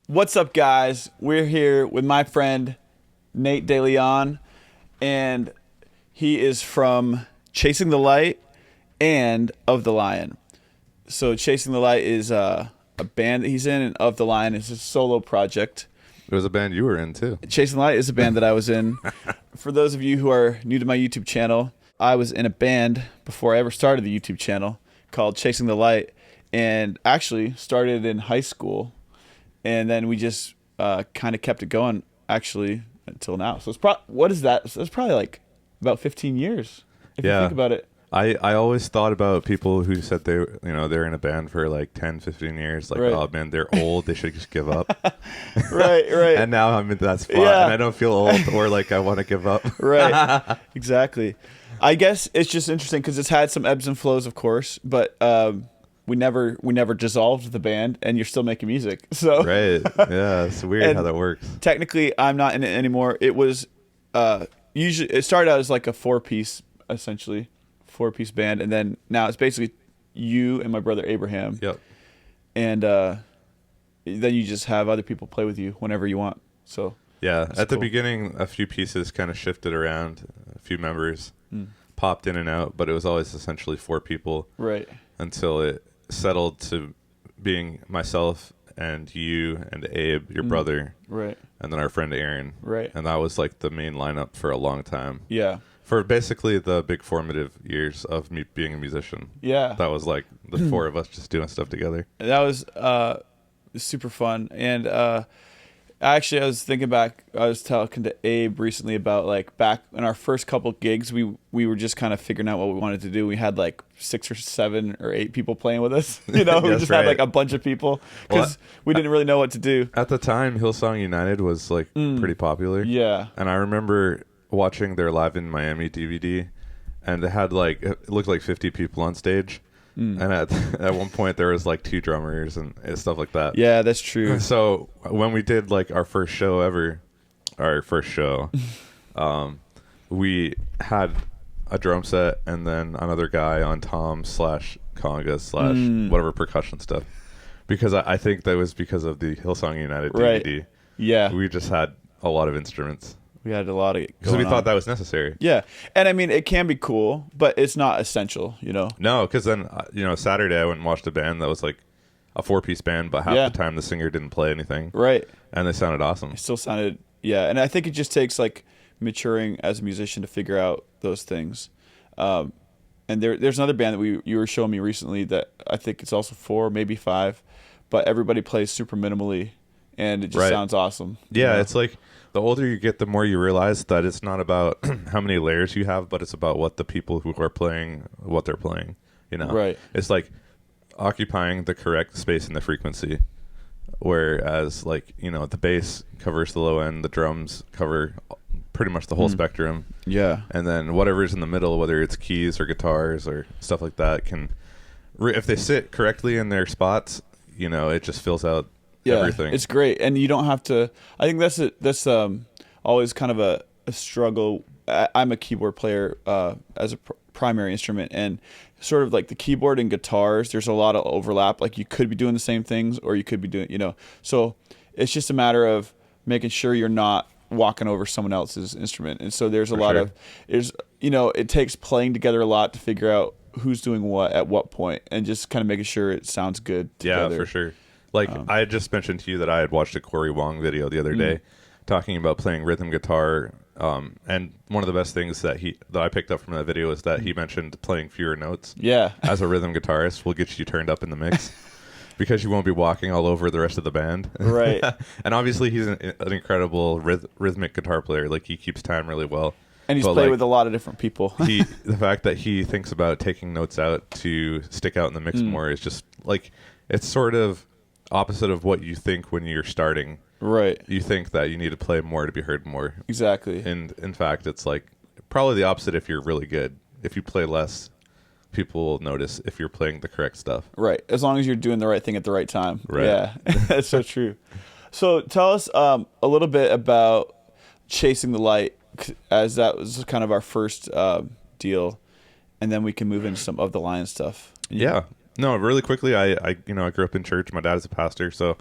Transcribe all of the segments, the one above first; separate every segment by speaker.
Speaker 1: What's up, guys? We're here with my friend Nate Deleon, and he is from Chasing the Light and Of the Lion. So Chasing the Light is a band that he's in, and Of the Lion is his solo project.
Speaker 2: It was a band you were in, too.
Speaker 1: Chasing the Light is a band that I was in. For those of you who are new to my YouTube channel, I was in a band before I ever started the YouTube channel called Chasing the Light, and actually started in high school. And then we just kind of kept it going, actually, until now. So it's what is that? So it's probably like about 15 years, if you think about it.
Speaker 2: I always thought about people who said they're in a band for like 10, 15 years. Like,
Speaker 1: Right.
Speaker 2: Oh, man, they're old. They should just give up.
Speaker 1: Right.
Speaker 2: And now I'm in that spot,
Speaker 1: Yeah.
Speaker 2: and I don't feel old or like I want to give up.
Speaker 1: Right. Exactly. I guess it's just interesting because it's had some ebbs and flows, of course, but we never dissolved the band, and you're still making music. So
Speaker 2: Right. Yeah, it's weird
Speaker 1: And
Speaker 2: how that works.
Speaker 1: technically, I'm not in it anymore. It was usually it started out as like a four-piece band, and then now it's basically you and my brother Abraham.
Speaker 2: Yep.
Speaker 1: And then you just have other people play with you whenever you want. So
Speaker 2: Yeah, at the
Speaker 1: cool.
Speaker 2: beginning, a few pieces kind of shifted around. A few members popped in and out, but it was always essentially 4 people
Speaker 1: right.
Speaker 2: until it settled to being myself and you and Abe, your brother,
Speaker 1: Right.
Speaker 2: and then our friend Aaron.
Speaker 1: Right.
Speaker 2: And that was like the main lineup for a long time.
Speaker 1: Yeah.
Speaker 2: For basically the big formative years of me being a musician.
Speaker 1: Yeah.
Speaker 2: That was like the 4 of us just doing stuff together.
Speaker 1: That was super fun. And actually, I was thinking back. I was talking to Abe recently about like back in our first couple gigs, we were just kind of figuring out what we wanted to do. We had like 6 or 7 or 8 people playing with us. You know, we
Speaker 2: That's
Speaker 1: just
Speaker 2: right.
Speaker 1: had like a bunch of people because we didn't really know what to do.
Speaker 2: At the time, Hillsong United was like pretty popular.
Speaker 1: Yeah.
Speaker 2: And I remember watching their Live in Miami DVD, and they had like, it looked like 50 people on stage. And at one point there was like 2 drummers and stuff like that.
Speaker 1: Yeah, that's true.
Speaker 2: So when we did like our first show, we had a drum set and then another guy on tom/conga/ whatever percussion stuff. Because I think that was because of the Hillsong United DVD.
Speaker 1: Right. Yeah.
Speaker 2: We just had a lot of instruments.
Speaker 1: We had a lot of
Speaker 2: Because we
Speaker 1: going
Speaker 2: thought
Speaker 1: on.
Speaker 2: that was necessary.
Speaker 1: Yeah. And I mean, it can be cool, but it's not essential, you know?
Speaker 2: No, because then, Saturday I went and watched a band that was like a 4-piece band, but half
Speaker 1: Yeah.
Speaker 2: the time the singer didn't play anything.
Speaker 1: Right.
Speaker 2: And they sounded awesome.
Speaker 1: It still sounded, yeah. And I think it just takes like maturing as a musician to figure out those things. And there's another band that you were showing me recently that I think it's also 4, maybe 5, but everybody plays super minimally, and it just
Speaker 2: Right.
Speaker 1: sounds awesome.
Speaker 2: Yeah,
Speaker 1: you know?
Speaker 2: it's like the older you get, the more you realize that it's not about how many layers you have, but it's about what the people who are playing, what they're playing.
Speaker 1: Right.
Speaker 2: It's like occupying the correct space in the frequency. Whereas, like, the bass covers the low end, the drums cover pretty much the whole spectrum.
Speaker 1: Yeah.
Speaker 2: And then whatever's in the middle, whether it's keys or guitars or stuff like that, if they sit correctly in their spots, it just fills out everything.
Speaker 1: It's great, and you don't have to. I think that's always kind of a struggle. I'm a keyboard player as a primary instrument, and sort of like the keyboard and guitars, there's a lot of overlap. Like you could be doing the same things, or you could be doing, So it's just a matter of making sure you're not walking over someone else's instrument. And so there's a lot of it takes playing together a lot to figure out who's doing what at what point, and just kind of making sure it sounds good together.
Speaker 2: Yeah, for sure. Like, I had just mentioned to you that I had watched a Corey Wong video the other day talking about playing rhythm guitar. And one of the best things that I picked up from that video is that he mentioned playing fewer notes.
Speaker 1: Yeah.
Speaker 2: As a rhythm guitarist will get you turned up in the mix because you won't be walking all over the rest of the band.
Speaker 1: Right.
Speaker 2: And obviously he's an incredible rhythmic guitar player. Like, he keeps time really well.
Speaker 1: And he's
Speaker 2: But,
Speaker 1: played
Speaker 2: like,
Speaker 1: with a lot of different people.
Speaker 2: the fact that he thinks about taking notes out to stick out in the mix more is just like, it's sort of opposite of what you think when you're starting.
Speaker 1: Right.
Speaker 2: You think that you need to play more to be heard more.
Speaker 1: Exactly.
Speaker 2: And in fact, it's like probably the opposite if you're really good. If you play less, people will notice if you're playing the correct stuff.
Speaker 1: Right. As long as you're doing the right thing at the right time.
Speaker 2: Right.
Speaker 1: Yeah. That's so true. So tell us a little bit about Chasing the Light, as that was kind of our first deal, and then we can move into some Of the Lion stuff.
Speaker 2: Yeah. No, really quickly, I grew up in church. My dad is a pastor, so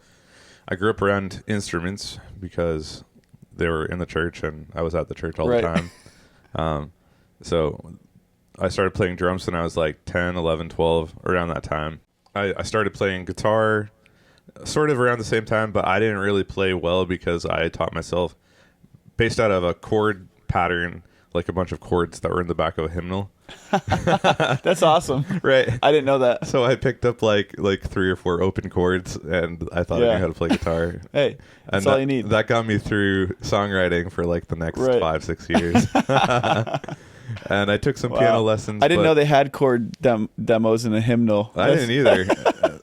Speaker 2: I grew up around instruments because they were in the church and I was at the church all the time. So I started playing drums when I was like 10, 11, 12, around that time. I started playing guitar sort of around the same time, but I didn't really play well because I taught myself based out of a chord pattern, like a bunch of chords that were in the back of a hymnal.
Speaker 1: That's awesome.
Speaker 2: Right.
Speaker 1: I didn't know that.
Speaker 2: So I picked up like 3 or 4 open chords, and I thought I knew how to play guitar.
Speaker 1: Hey, that's
Speaker 2: and
Speaker 1: all you need.
Speaker 2: That got me through songwriting for like the next 5-6 years. And I took some piano lessons.
Speaker 1: I didn't know they had chord demos in a hymnal.
Speaker 2: I didn't either.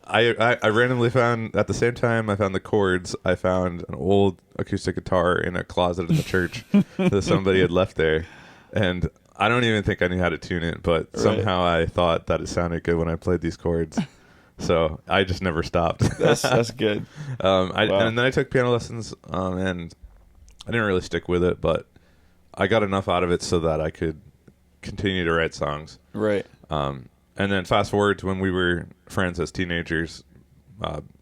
Speaker 2: I randomly found, at the same time I found the chords, I found an old acoustic guitar in a closet in the church that somebody had left there. And I don't even think I knew how to tune it, but somehow I thought that it sounded good when I played these chords. So I just never stopped.
Speaker 1: That's good.
Speaker 2: And then I took piano lessons, and I didn't really stick with it, but I got enough out of it so that I could continue to write songs.
Speaker 1: Right.
Speaker 2: And then fast forward to when we were friends as teenagers,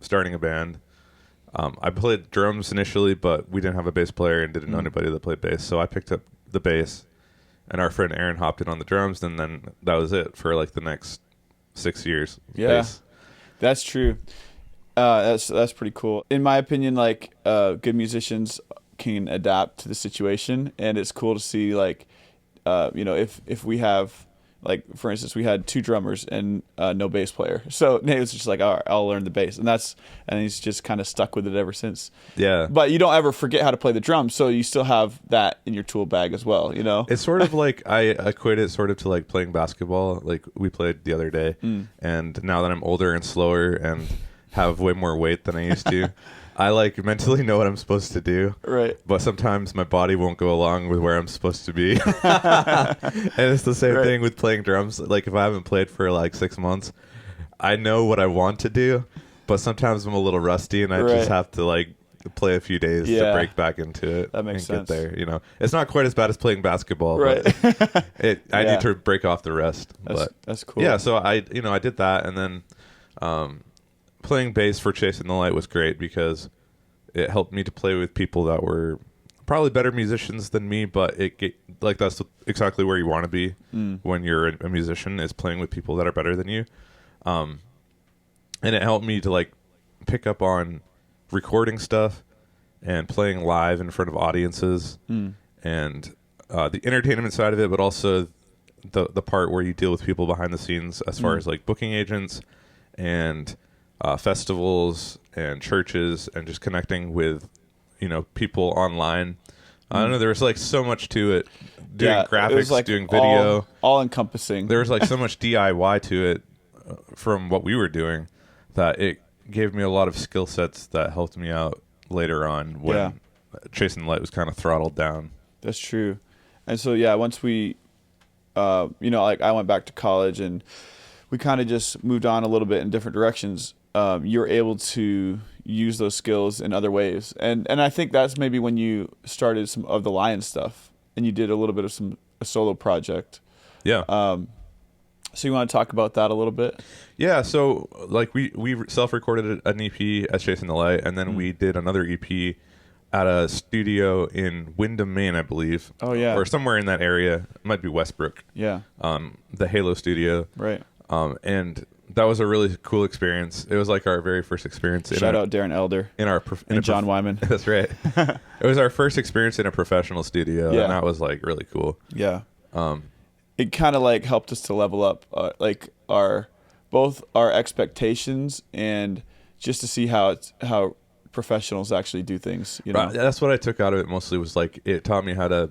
Speaker 2: starting a band. I played drums initially, but we didn't have a bass player and didn't know anybody that played bass. So I picked up the bass, and our friend Aaron hopped in on the drums, and then that was it for like the next 6 years.
Speaker 1: Yeah,
Speaker 2: bass.
Speaker 1: That's true. That's pretty cool. In my opinion, like good musicians can adapt to the situation, and it's cool to see like if we have, like, for instance, we had 2 drummers and no bass player. So Nate was just like, all right, I'll learn the bass. And he's just kind of stuck with it ever since.
Speaker 2: Yeah.
Speaker 1: But you don't ever forget how to play the drums. So you still have that in your tool bag as well, you know?
Speaker 2: It's sort of like I equate it sort of to like playing basketball. Like we played the other day. And now that I'm older and slower and have way more weight than I used to, I like mentally know what I'm supposed to do.
Speaker 1: Right.
Speaker 2: But sometimes my body won't go along with where I'm supposed to be. And it's the same thing with playing drums. Like if I haven't played for like 6 months, I know what I want to do, but sometimes I'm a little rusty and I just have to like play a few days to break back into it.
Speaker 1: That makes sense.
Speaker 2: Get there, you know. It's not quite as bad as playing basketball,
Speaker 1: right.
Speaker 2: but I need to break off the rest.
Speaker 1: That's cool.
Speaker 2: Yeah, so I did that, and then playing bass for Chasing the Light was great because it helped me to play with people that were probably better musicians than me, but that's exactly where you want to be when you're a musician, is playing with people that are better than you. And it helped me to like pick up on recording stuff and playing live in front of audiences and the entertainment side of it, but also the part where you deal with people behind the scenes as far as like booking agents and festivals and churches and just connecting with, people online. I don't know. There was like so much to it. Doing graphics, like doing video,
Speaker 1: all encompassing.
Speaker 2: There was like so much DIY to it from what we were doing that it gave me a lot of skill sets that helped me out later on when Chasing the Light was kind of throttled down.
Speaker 1: That's true. And so, once we, like I went back to college and we kind of just moved on a little bit in different directions. You're able to use those skills in other ways. And I think that's maybe when you started some of the Lion stuff and you did a little bit of a solo project.
Speaker 2: Yeah.
Speaker 1: So you want to talk about that a little bit?
Speaker 2: Yeah. So like we self-recorded an EP as Chasing the Light, and then we did another EP at a studio in Windham, Maine, I believe.
Speaker 1: Oh, yeah.
Speaker 2: Or somewhere in that area. It might be Westbrook.
Speaker 1: Yeah.
Speaker 2: The Halo studio.
Speaker 1: Right.
Speaker 2: And that was a really cool experience. It was like our very first experience.
Speaker 1: Shout out Darren Elder and John Wyman.
Speaker 2: That's right. It was our first experience in a professional studio, and that was like really cool.
Speaker 1: Yeah. It kind of like helped us to level up, like both our expectations and just to see how professionals actually do things. You know,
Speaker 2: right. That's what I took out of it mostly. Was like it taught me how to.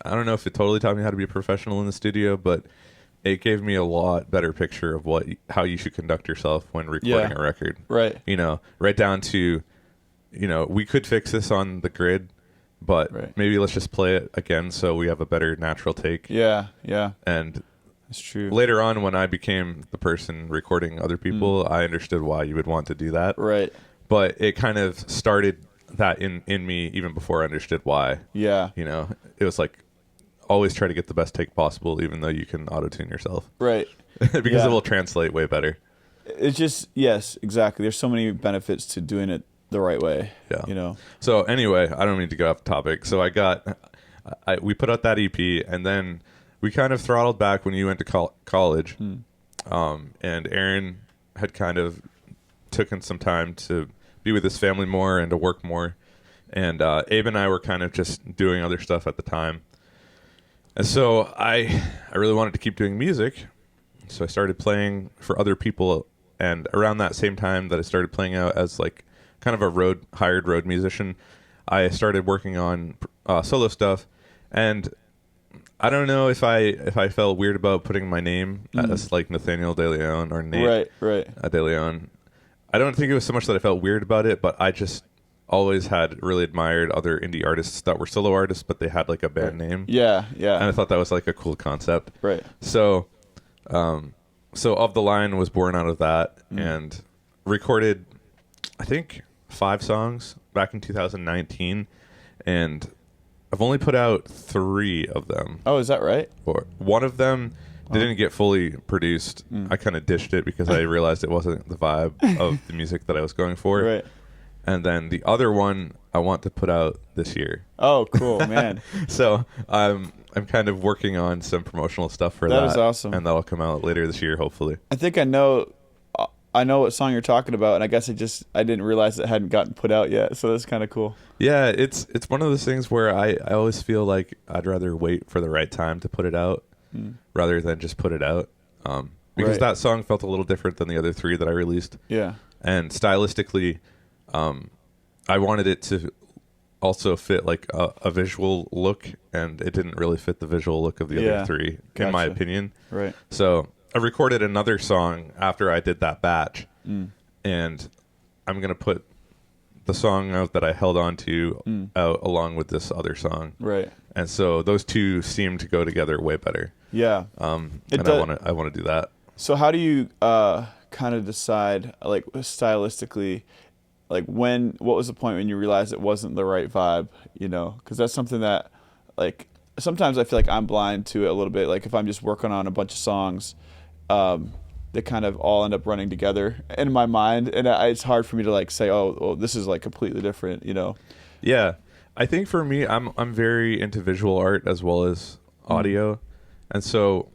Speaker 2: I don't know if it totally taught me how to be a professional in the studio, but it gave me a lot better picture of how you should conduct yourself when recording a record.
Speaker 1: Right.
Speaker 2: Right down to, we could fix this on the grid, but maybe let's just play it again so we have a better natural take.
Speaker 1: Yeah, yeah.
Speaker 2: And
Speaker 1: that's true.
Speaker 2: Later on, when I became the person recording other people, I understood why you would want to do that.
Speaker 1: Right.
Speaker 2: But it kind of started that in me even before I understood why.
Speaker 1: Yeah.
Speaker 2: It was like, always try to get the best take possible, even though you can auto-tune yourself.
Speaker 1: Right.
Speaker 2: Because it will translate way better.
Speaker 1: It's just, yes, exactly. There's so many benefits to doing it the right way.
Speaker 2: Yeah.
Speaker 1: You know.
Speaker 2: So anyway, I don't mean to get off the topic. So we put out that EP, and then we kind of throttled back when you went to college. And Aaron had kind of taken some time to be with his family more and to work more. And Abe and I were kind of just doing other stuff at the time. And so I really wanted to keep doing music. So I started playing for other people. And around that same time that I started playing out as like kind of a hired road musician, I started working on solo stuff. And I don't know if I felt weird about putting my name as like Nathaniel Deleon or Nate Deleon. I don't think it was so much that I felt weird about it, but I just always had really admired other indie artists that were solo artists, but they had like a band name.
Speaker 1: Yeah.
Speaker 2: And I thought that was like a cool concept.
Speaker 1: Right.
Speaker 2: So, Of the Line was born out of that and recorded, I think, 5 songs back in 2019, and I've only put out 3 of them.
Speaker 1: Oh, is that right?
Speaker 2: Or one of them didn't get fully produced. I kind of ditched it because I realized it wasn't the vibe of the music that I was going for.
Speaker 1: Right.
Speaker 2: And then the other one I want to put out this year.
Speaker 1: Oh, cool, man.
Speaker 2: So I'm kind of working on some promotional stuff for that.
Speaker 1: That is awesome.
Speaker 2: And that'll come out later this year, hopefully.
Speaker 1: I think I know what song you're talking about, and I guess I didn't realize it hadn't gotten put out yet, so that's kind of cool.
Speaker 2: Yeah, it's one of those things where I always feel like I'd rather wait for the right time to put it out rather than just put it out. Because that song felt a little different than the other 3 that I released.
Speaker 1: Yeah.
Speaker 2: And stylistically, I wanted it to also fit like a visual look, and it didn't really fit the visual look of the other 3, in my opinion.
Speaker 1: Right.
Speaker 2: So I recorded another song after I did that batch, and I'm going to put the song out that I held on to out along with this other song.
Speaker 1: Right.
Speaker 2: And so those 2 seem to go together way better.
Speaker 1: Yeah.
Speaker 2: I want to do that.
Speaker 1: So how do you kind of decide, like, stylistically, like what was the point when you realized it wasn't the right vibe, you know? Because that's something that, like, sometimes I feel like I'm blind to it a little bit. Like if I'm just working on a bunch of songs, they kind of all end up running together in my mind, and it's hard for me to like say, oh, this is like completely different, you know?
Speaker 2: Yeah, I think for me, I'm very into visual art as well as audio, and so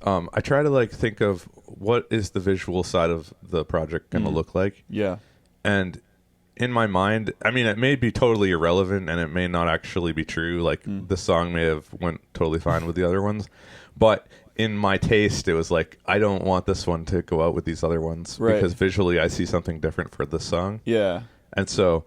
Speaker 2: I try to like think of what is the visual side of the project going to look like.
Speaker 1: Yeah.
Speaker 2: And in my mind, I mean, it may be totally irrelevant and it may not actually be true. Like the song may have went totally fine with the other ones, but in my taste, it was like, I don't want this one to go out with these other ones because visually I see something different for this song.
Speaker 1: Yeah.
Speaker 2: And so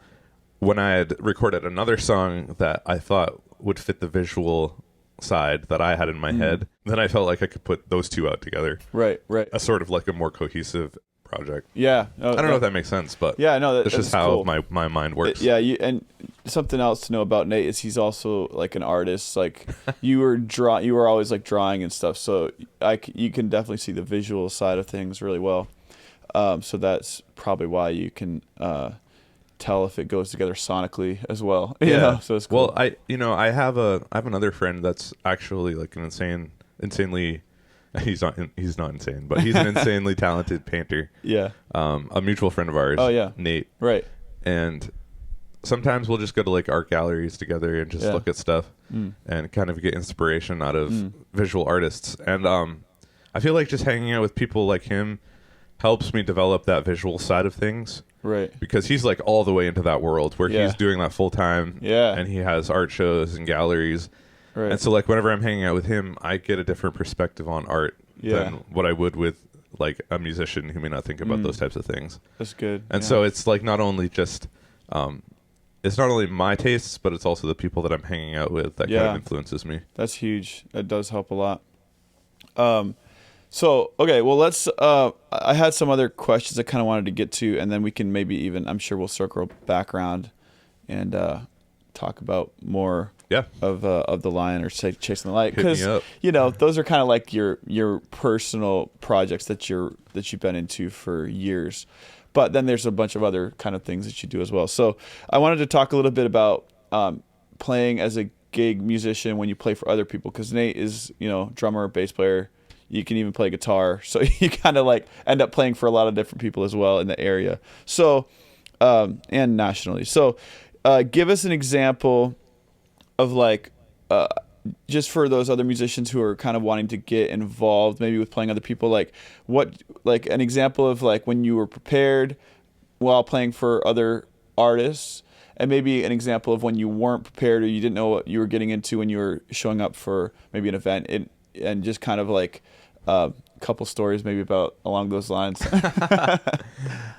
Speaker 2: when I had recorded another song that I thought would fit the visual side that I had in my head, then I felt like I could put those 2 out together.
Speaker 1: Right.
Speaker 2: A sort of like a more cohesive project.
Speaker 1: Yeah.
Speaker 2: I don't know if that makes sense, but
Speaker 1: yeah, no,
Speaker 2: that's just how cool. my mind works.
Speaker 1: And something else to know about Nate is he's also like an artist. Like you were always like drawing and stuff, so you can definitely see the visual side of things really well. So that's probably why you can tell if it goes together sonically as well. You know? So it's cool.
Speaker 2: Well, I have another friend that's actually like an insanely. He's not insane, but he's an insanely talented painter.
Speaker 1: Yeah.
Speaker 2: A mutual friend of ours.
Speaker 1: Oh yeah.
Speaker 2: Nate.
Speaker 1: Right.
Speaker 2: And sometimes we'll just go to like art galleries together and just look at stuff and kind of get inspiration out of visual artists. And I feel like just hanging out with people like him helps me develop that visual side of things.
Speaker 1: Right.
Speaker 2: Because he's like all the way into that world where he's doing that full time.
Speaker 1: Yeah.
Speaker 2: And he has art shows and galleries.
Speaker 1: Right.
Speaker 2: And so like whenever I'm hanging out with him, I get a different perspective on art than what I would with like a musician who may not think about those types of things.
Speaker 1: That's good.
Speaker 2: And so it's like not only just it's not only my tastes, but it's also the people that I'm hanging out with that kind of influences me.
Speaker 1: That's huge. That does help a lot. So okay, well let's I had some other questions I kind of wanted to get to, and then we can maybe even, I'm sure we'll circle back around and talk about more of the Lion or Chasing the Light, because you know those are kind of like your personal projects that you've been into for years, but then there's a bunch of other kind of things that you do as well. So I wanted to talk a little bit about playing as a gig musician when you play for other people, because Nate is, you know, drummer, bass player. You can even play guitar, so you kind of like end up playing for a lot of different people as well in the area. So and nationally. So, give us an example of like, just for those other musicians who are kind of wanting to get involved, maybe with playing other people, like like an example of like when you were prepared while playing for other artists, and maybe an example of when you weren't prepared or you didn't know what you were getting into when you were showing up for maybe an event, and just kind of like a couple stories maybe about along those lines.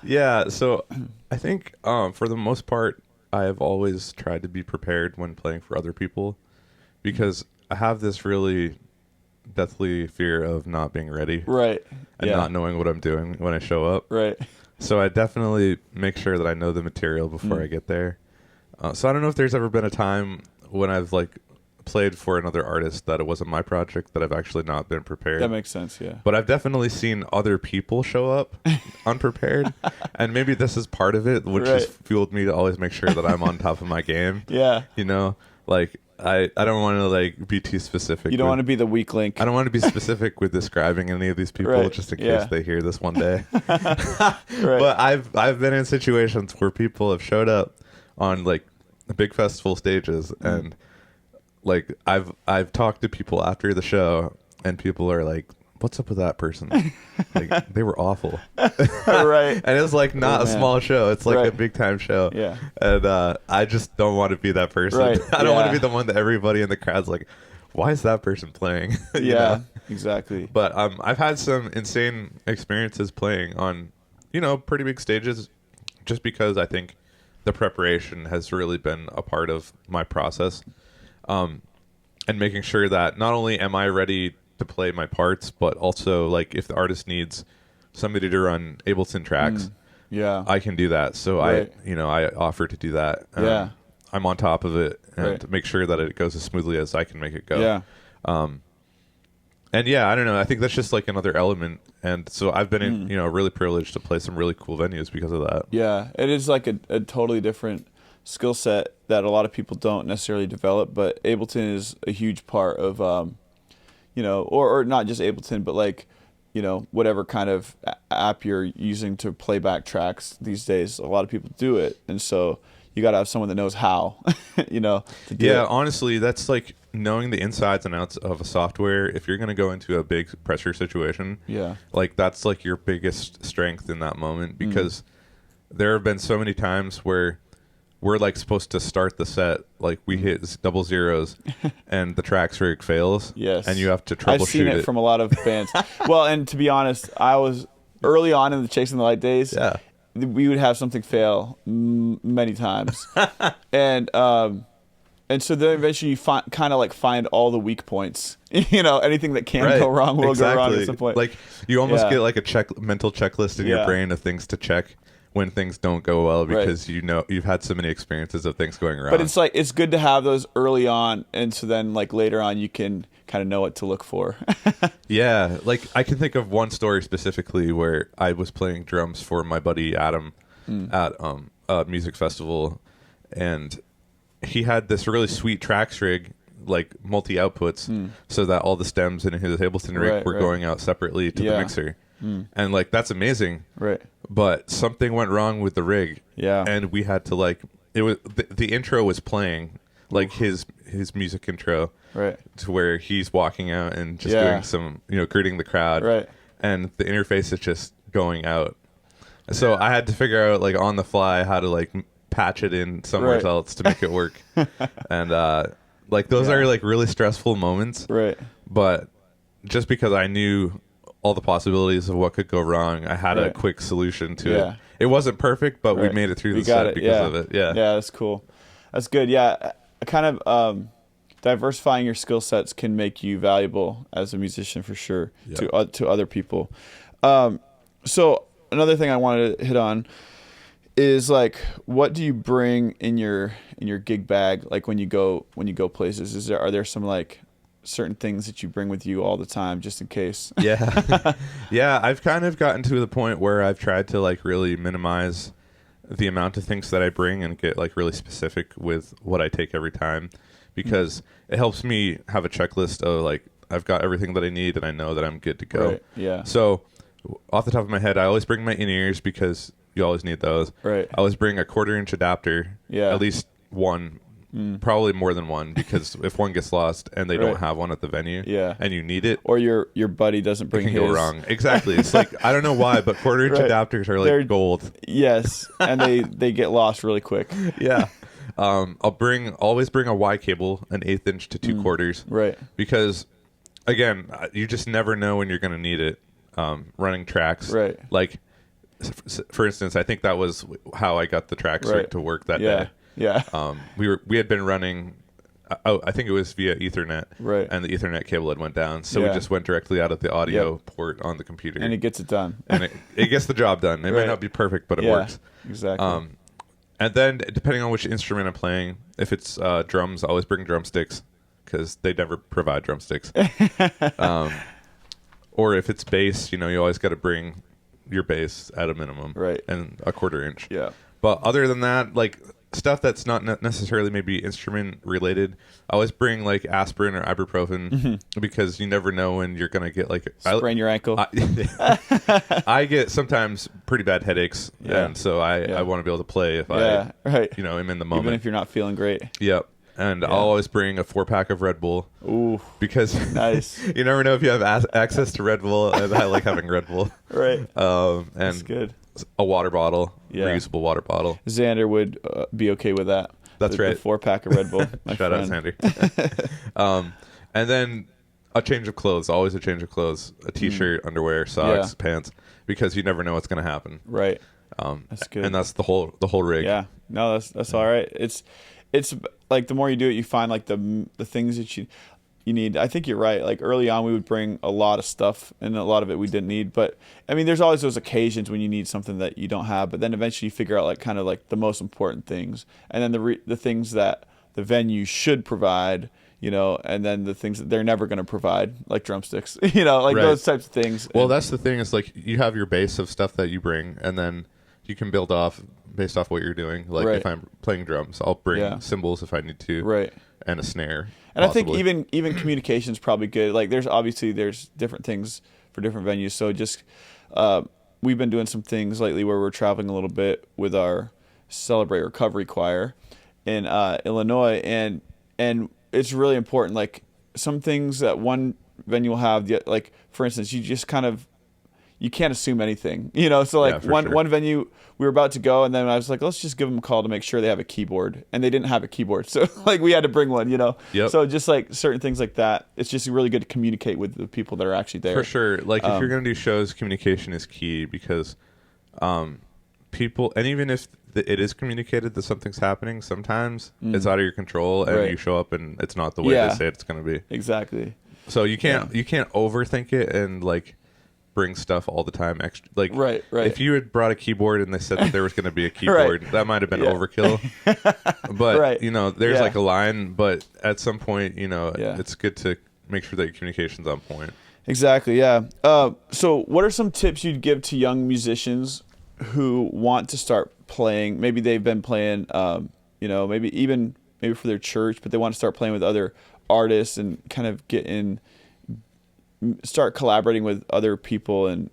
Speaker 2: Yeah, so I think for the most part, I have always tried to be prepared when playing for other people, because I have this really deathly fear of not being ready,
Speaker 1: Right.
Speaker 2: and
Speaker 1: Yeah.
Speaker 2: not knowing what I'm doing when I show up.
Speaker 1: Right.
Speaker 2: So I definitely make sure that I know the material before I get there. So I don't know if there's ever been a time when I've like played for another artist that it wasn't my project that I've actually not been prepared.
Speaker 1: That makes sense. Yeah.
Speaker 2: But I've definitely seen other people show up unprepared, and maybe this is part of it, which has fueled me to always make sure that I'm on top of my game.
Speaker 1: Yeah.
Speaker 2: You know, like I don't want to like be too specific.
Speaker 1: You don't want to be the weak link.
Speaker 2: I don't want to be specific with describing any of these people, just in case they hear this one day. But I've been in situations where people have showed up on like big festival stages, and like I've talked to people after the show, and people are like, "What's up with that person? Like they were awful."
Speaker 1: Right.
Speaker 2: And it's like not a small show; it's like a big time show.
Speaker 1: Yeah.
Speaker 2: And I just don't want to be that person.
Speaker 1: Right.
Speaker 2: I don't want to be the one that everybody in the crowd's like, "Why is that person playing?" You know?
Speaker 1: Exactly.
Speaker 2: But I've had some insane experiences playing on, pretty big stages, just because I think the preparation has really been a part of my process, and making sure that not only am I ready to play my parts, but also like if the artist needs somebody to run Ableton tracks, I can do that. So I offer to do that. I'm on top of it and make sure that it goes as smoothly as I can make it go. And I don't know. I think that's just like another element. And so I've been really privileged to play some really cool venues because of that.
Speaker 1: Yeah, it is like a totally different skill set that a lot of people don't necessarily develop, but Ableton is a huge part of, or not just Ableton, but like, whatever kind of app you're using to play back tracks these days. A lot of people do it. And so you got to have someone that knows how, to do it.
Speaker 2: Honestly, that's like knowing the insides and outs of a software. If you're going to go into a big pressure situation, like that's like your biggest strength in that moment, because there have been so many times where we're like supposed to start the set, like we hit double zeros and the tracks rig fails.
Speaker 1: Yes.
Speaker 2: And you have to troubleshoot it.
Speaker 1: I've seen it from a lot of bands. Well, and to be honest, I was early on in the Chasing the Light days.
Speaker 2: Yeah.
Speaker 1: We would have something fail many times. And so then eventually you kind of find all the weak points. Anything that can go wrong will go wrong at some point.
Speaker 2: Like you almost get like a mental checklist in your brain of things to check when things don't go well, because you've had so many experiences of things going wrong.
Speaker 1: But it's like it's good to have those early on, and so then like later on you can kind of know what to look for.
Speaker 2: Yeah, like I can think of one story specifically where I was playing drums for my buddy Adam at a music festival, and he had this really sweet tracks rig, like multi outputs, so that all the stems in his Ableton rig were going out separately to the mixer. And like that's amazing, but something went wrong with the rig, and we had to like it was the intro was playing, like his music intro, to where he's walking out and just doing some greeting the crowd, and the interface is just going out. So I had to figure out like on the fly how to like patch it in somewhere else to make it work. And like those are like really stressful moments, but just because I knew all the possibilities of what could go wrong, I had a quick solution to it. It wasn't perfect, but we made it through the set because of it. Yeah,
Speaker 1: that's cool. That's good. Yeah, kind of diversifying your skill sets can make you valuable as a musician for sure to other people. So another thing I wanted to hit on is like, what do you bring in your gig bag? Like when you go places, are there some like certain things that you bring with you all the time just in case?
Speaker 2: Yeah, I've kind of gotten to the point where I've tried to like really minimize the amount of things that I bring and get like really specific with what I take every time, because it helps me have a checklist of like I've got everything that I need and I know that I'm good to go.
Speaker 1: Yeah.
Speaker 2: So off the top of my head, I always bring my in-ears because You always need those.
Speaker 1: Right.
Speaker 2: I always bring a 1/4-inch adapter.
Speaker 1: Yeah.
Speaker 2: At least one. Probably more than one, because if one gets lost and they don't have one at the venue,
Speaker 1: Yeah.
Speaker 2: and you need it,
Speaker 1: Or your buddy doesn't
Speaker 2: it
Speaker 1: bring
Speaker 2: can
Speaker 1: his.
Speaker 2: go wrong. Exactly. It's like, I don't know why, but 1/4-inch
Speaker 1: Right.
Speaker 2: adapters are like
Speaker 1: They're-
Speaker 2: gold.
Speaker 1: Yes, and they get lost really quick.
Speaker 2: Yeah. I'll always bring a Y cable, an 1/8 inch to 2/4,
Speaker 1: Right.
Speaker 2: because again, you just never know when you're going to need it. Running tracks,
Speaker 1: Right.
Speaker 2: Like, for instance, I think that was how I got the tracks
Speaker 1: Right.
Speaker 2: to work that
Speaker 1: Yeah.
Speaker 2: day.
Speaker 1: Yeah.
Speaker 2: We had been running. I think it was via Ethernet,
Speaker 1: Right.
Speaker 2: And the Ethernet cable had went down, so
Speaker 1: Yeah.
Speaker 2: we just went directly out of the audio port on the computer,
Speaker 1: And it gets it done.
Speaker 2: and it gets the job done. It may
Speaker 1: Right.
Speaker 2: not be perfect, but it
Speaker 1: Yeah.
Speaker 2: works.
Speaker 1: Exactly.
Speaker 2: And then, depending on which instrument I'm playing, if it's drums, I always bring drumsticks, because they never provide drumsticks. Or if it's bass, you always got to bring your bass at a minimum,
Speaker 1: Right.
Speaker 2: And a 1/4-inch.
Speaker 1: Yeah.
Speaker 2: But other than that, like stuff that's not necessarily maybe instrument related, I always bring like aspirin or ibuprofen, because you never know when you're gonna get like
Speaker 1: Sprain your ankle.
Speaker 2: I get sometimes pretty bad headaches,
Speaker 1: Yeah.
Speaker 2: and so I want to be able to play if
Speaker 1: Yeah, right.
Speaker 2: am in the moment.
Speaker 1: Even if you're not feeling great.
Speaker 2: Yep. And I'll always bring a 4-pack of Red Bull,
Speaker 1: Ooh.
Speaker 2: because
Speaker 1: Nice.
Speaker 2: you never know if you have access to Red Bull, and I like having Red Bull.
Speaker 1: Right.
Speaker 2: And
Speaker 1: That's good.
Speaker 2: a water bottle,
Speaker 1: Yeah.
Speaker 2: reusable water bottle.
Speaker 1: Xander would be okay with that.
Speaker 2: That's right.
Speaker 1: The 4-pack of Red Bull. My
Speaker 2: Shout out,
Speaker 1: friend.
Speaker 2: Sandy. And then a change of clothes, always a change of clothes, a t-shirt, underwear, socks, pants, because you never know what's going to happen.
Speaker 1: Right. That's good.
Speaker 2: And that's the whole rig.
Speaker 1: Yeah. No, that's all right. It's like the more you do it, you find like the things that you need. I think you're right. Like early on, we would bring a lot of stuff, and a lot of it we didn't need. But I mean, there's always those occasions when you need something that you don't have. But then eventually you figure out like kind of like the most important things, and then the things that the venue should provide. And then the things that they're never going to provide, like drumsticks. Like
Speaker 2: Right.
Speaker 1: those types of things.
Speaker 2: Well, that's the thing, is like you have your base of stuff that you bring, and then you can build off based off what you're doing. Like
Speaker 1: Right.
Speaker 2: if I'm playing drums, I'll bring
Speaker 1: Yeah.
Speaker 2: cymbals if I need to,
Speaker 1: Right.
Speaker 2: and a snare.
Speaker 1: And
Speaker 2: possibly.
Speaker 1: I think even communication is probably good. Like there's different things for different venues. So just we've been doing some things lately where we're traveling a little bit with our Celebrate Recovery Choir in Illinois, and it's really important. Like some things that one venue will have, like for instance, you can't assume anything, So like
Speaker 2: Yeah,
Speaker 1: one venue, we were about to go, and then I was like, let's just give them a call to make sure they have a keyboard, and they didn't have a keyboard, so like we had to bring one,
Speaker 2: Yep.
Speaker 1: So just like certain things like that, it's just really good to communicate with the people that are actually there.
Speaker 2: For sure. Like if you're going to do shows, communication is key, because people, and even if it is communicated that something's happening, sometimes it's out of your control, and
Speaker 1: Right.
Speaker 2: you show up and it's not the way
Speaker 1: Yeah.
Speaker 2: they say it's going to be.
Speaker 1: Exactly.
Speaker 2: So you can't overthink it and like bring stuff all the time extra. Like
Speaker 1: Right.
Speaker 2: if you had brought a keyboard and they said that there was going to be a keyboard, that might have been
Speaker 1: Yeah.
Speaker 2: overkill. But
Speaker 1: Right.
Speaker 2: there's
Speaker 1: Yeah.
Speaker 2: like a line, but at some point,
Speaker 1: Yeah.
Speaker 2: it's good to make sure that your communication's on point.
Speaker 1: Exactly. Yeah. So what are some tips you'd give to young musicians who want to start playing? Maybe they've been playing, maybe for their church, but they want to start playing with other artists and kind of start collaborating with other people, and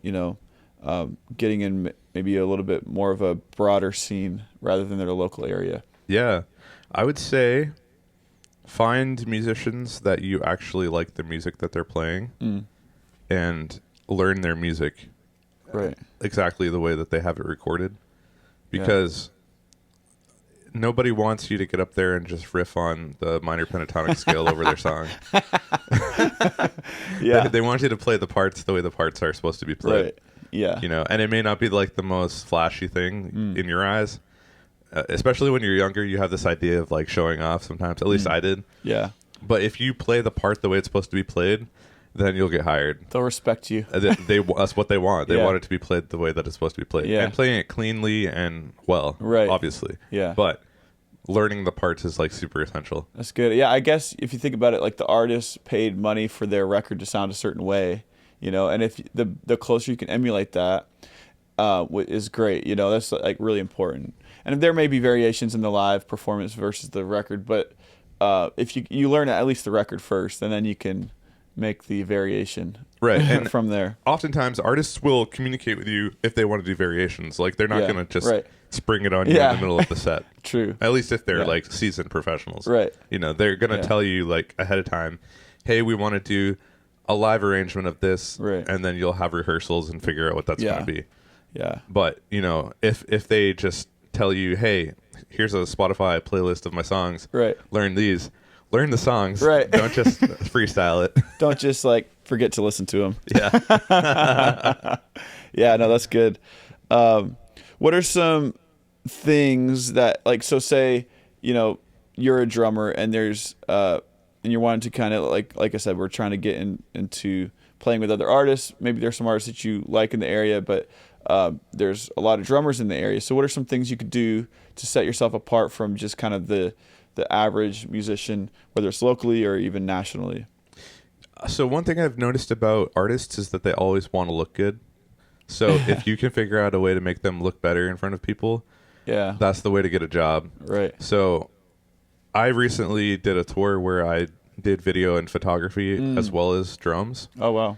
Speaker 1: getting in maybe a little bit more of a broader scene rather than their local area.
Speaker 2: Yeah, I would say find musicians that you actually like the music that they're playing, and learn their music
Speaker 1: Right.
Speaker 2: exactly the way that they have it recorded, because nobody wants you to get up there and just riff on the minor pentatonic scale over their song.
Speaker 1: Yeah.
Speaker 2: They want you to play the parts the way the parts are supposed to be played.
Speaker 1: Right. Yeah.
Speaker 2: And it may not be like the most flashy thing in your eyes. Especially when you're younger, you have this idea of like showing off sometimes. At least I did.
Speaker 1: Yeah.
Speaker 2: But if you play the part the way it's supposed to be played, then you'll get hired.
Speaker 1: They'll respect you.
Speaker 2: That's what they want. They
Speaker 1: Yeah.
Speaker 2: want it to be played the way that it's supposed to be played.
Speaker 1: Yeah.
Speaker 2: And playing it cleanly and well,
Speaker 1: Right.
Speaker 2: obviously.
Speaker 1: Yeah.
Speaker 2: But learning the parts is like super essential.
Speaker 1: That's good. Yeah, I guess if you think about it, like the artist paid money for their record to sound a certain way, and if the closer you can emulate that, is great. That's like really important. And there may be variations in the live performance versus the record, but if you learn at least the record first, and then you can make the variation
Speaker 2: Right. And
Speaker 1: from there.
Speaker 2: oftentimes artists will communicate with you if they want to do variations. Like they're not
Speaker 1: Yeah,
Speaker 2: going to just
Speaker 1: right.
Speaker 2: spring it on you
Speaker 1: Yeah.
Speaker 2: in the middle of the set.
Speaker 1: True.
Speaker 2: At least if they're
Speaker 1: Yeah.
Speaker 2: like seasoned professionals.
Speaker 1: Right.
Speaker 2: You know, they're going to
Speaker 1: Yeah.
Speaker 2: tell you like ahead of time, hey, we want to do a live arrangement of this.
Speaker 1: Right.
Speaker 2: And then you'll have rehearsals and figure out what that's
Speaker 1: Yeah.
Speaker 2: going to be.
Speaker 1: Yeah.
Speaker 2: But, you know, if they just tell you, hey, here's a Spotify playlist of my songs.
Speaker 1: Right.
Speaker 2: Learn these. Learn the songs.
Speaker 1: Right.
Speaker 2: Don't just freestyle it.
Speaker 1: Don't just like forget to listen to them.
Speaker 2: Yeah.
Speaker 1: Yeah, no, that's good. What are some things that like, so say, you know, you're a drummer and there's, and you're wanting to kind of like I said, we're trying to get into playing with other artists. Maybe there's some artists that you like in the area, but there's a lot of drummers in the area. So what are some things you could do to set yourself apart from just kind of the average musician, whether it's locally or even nationally?
Speaker 2: So one thing I've noticed about artists is that they always want to look good. So if you can figure out a way to make them look better in front of people,
Speaker 1: Yeah.
Speaker 2: that's the way to get a job.
Speaker 1: Right.
Speaker 2: So I recently did a tour where I did video and photography as well as drums.
Speaker 1: Oh, wow.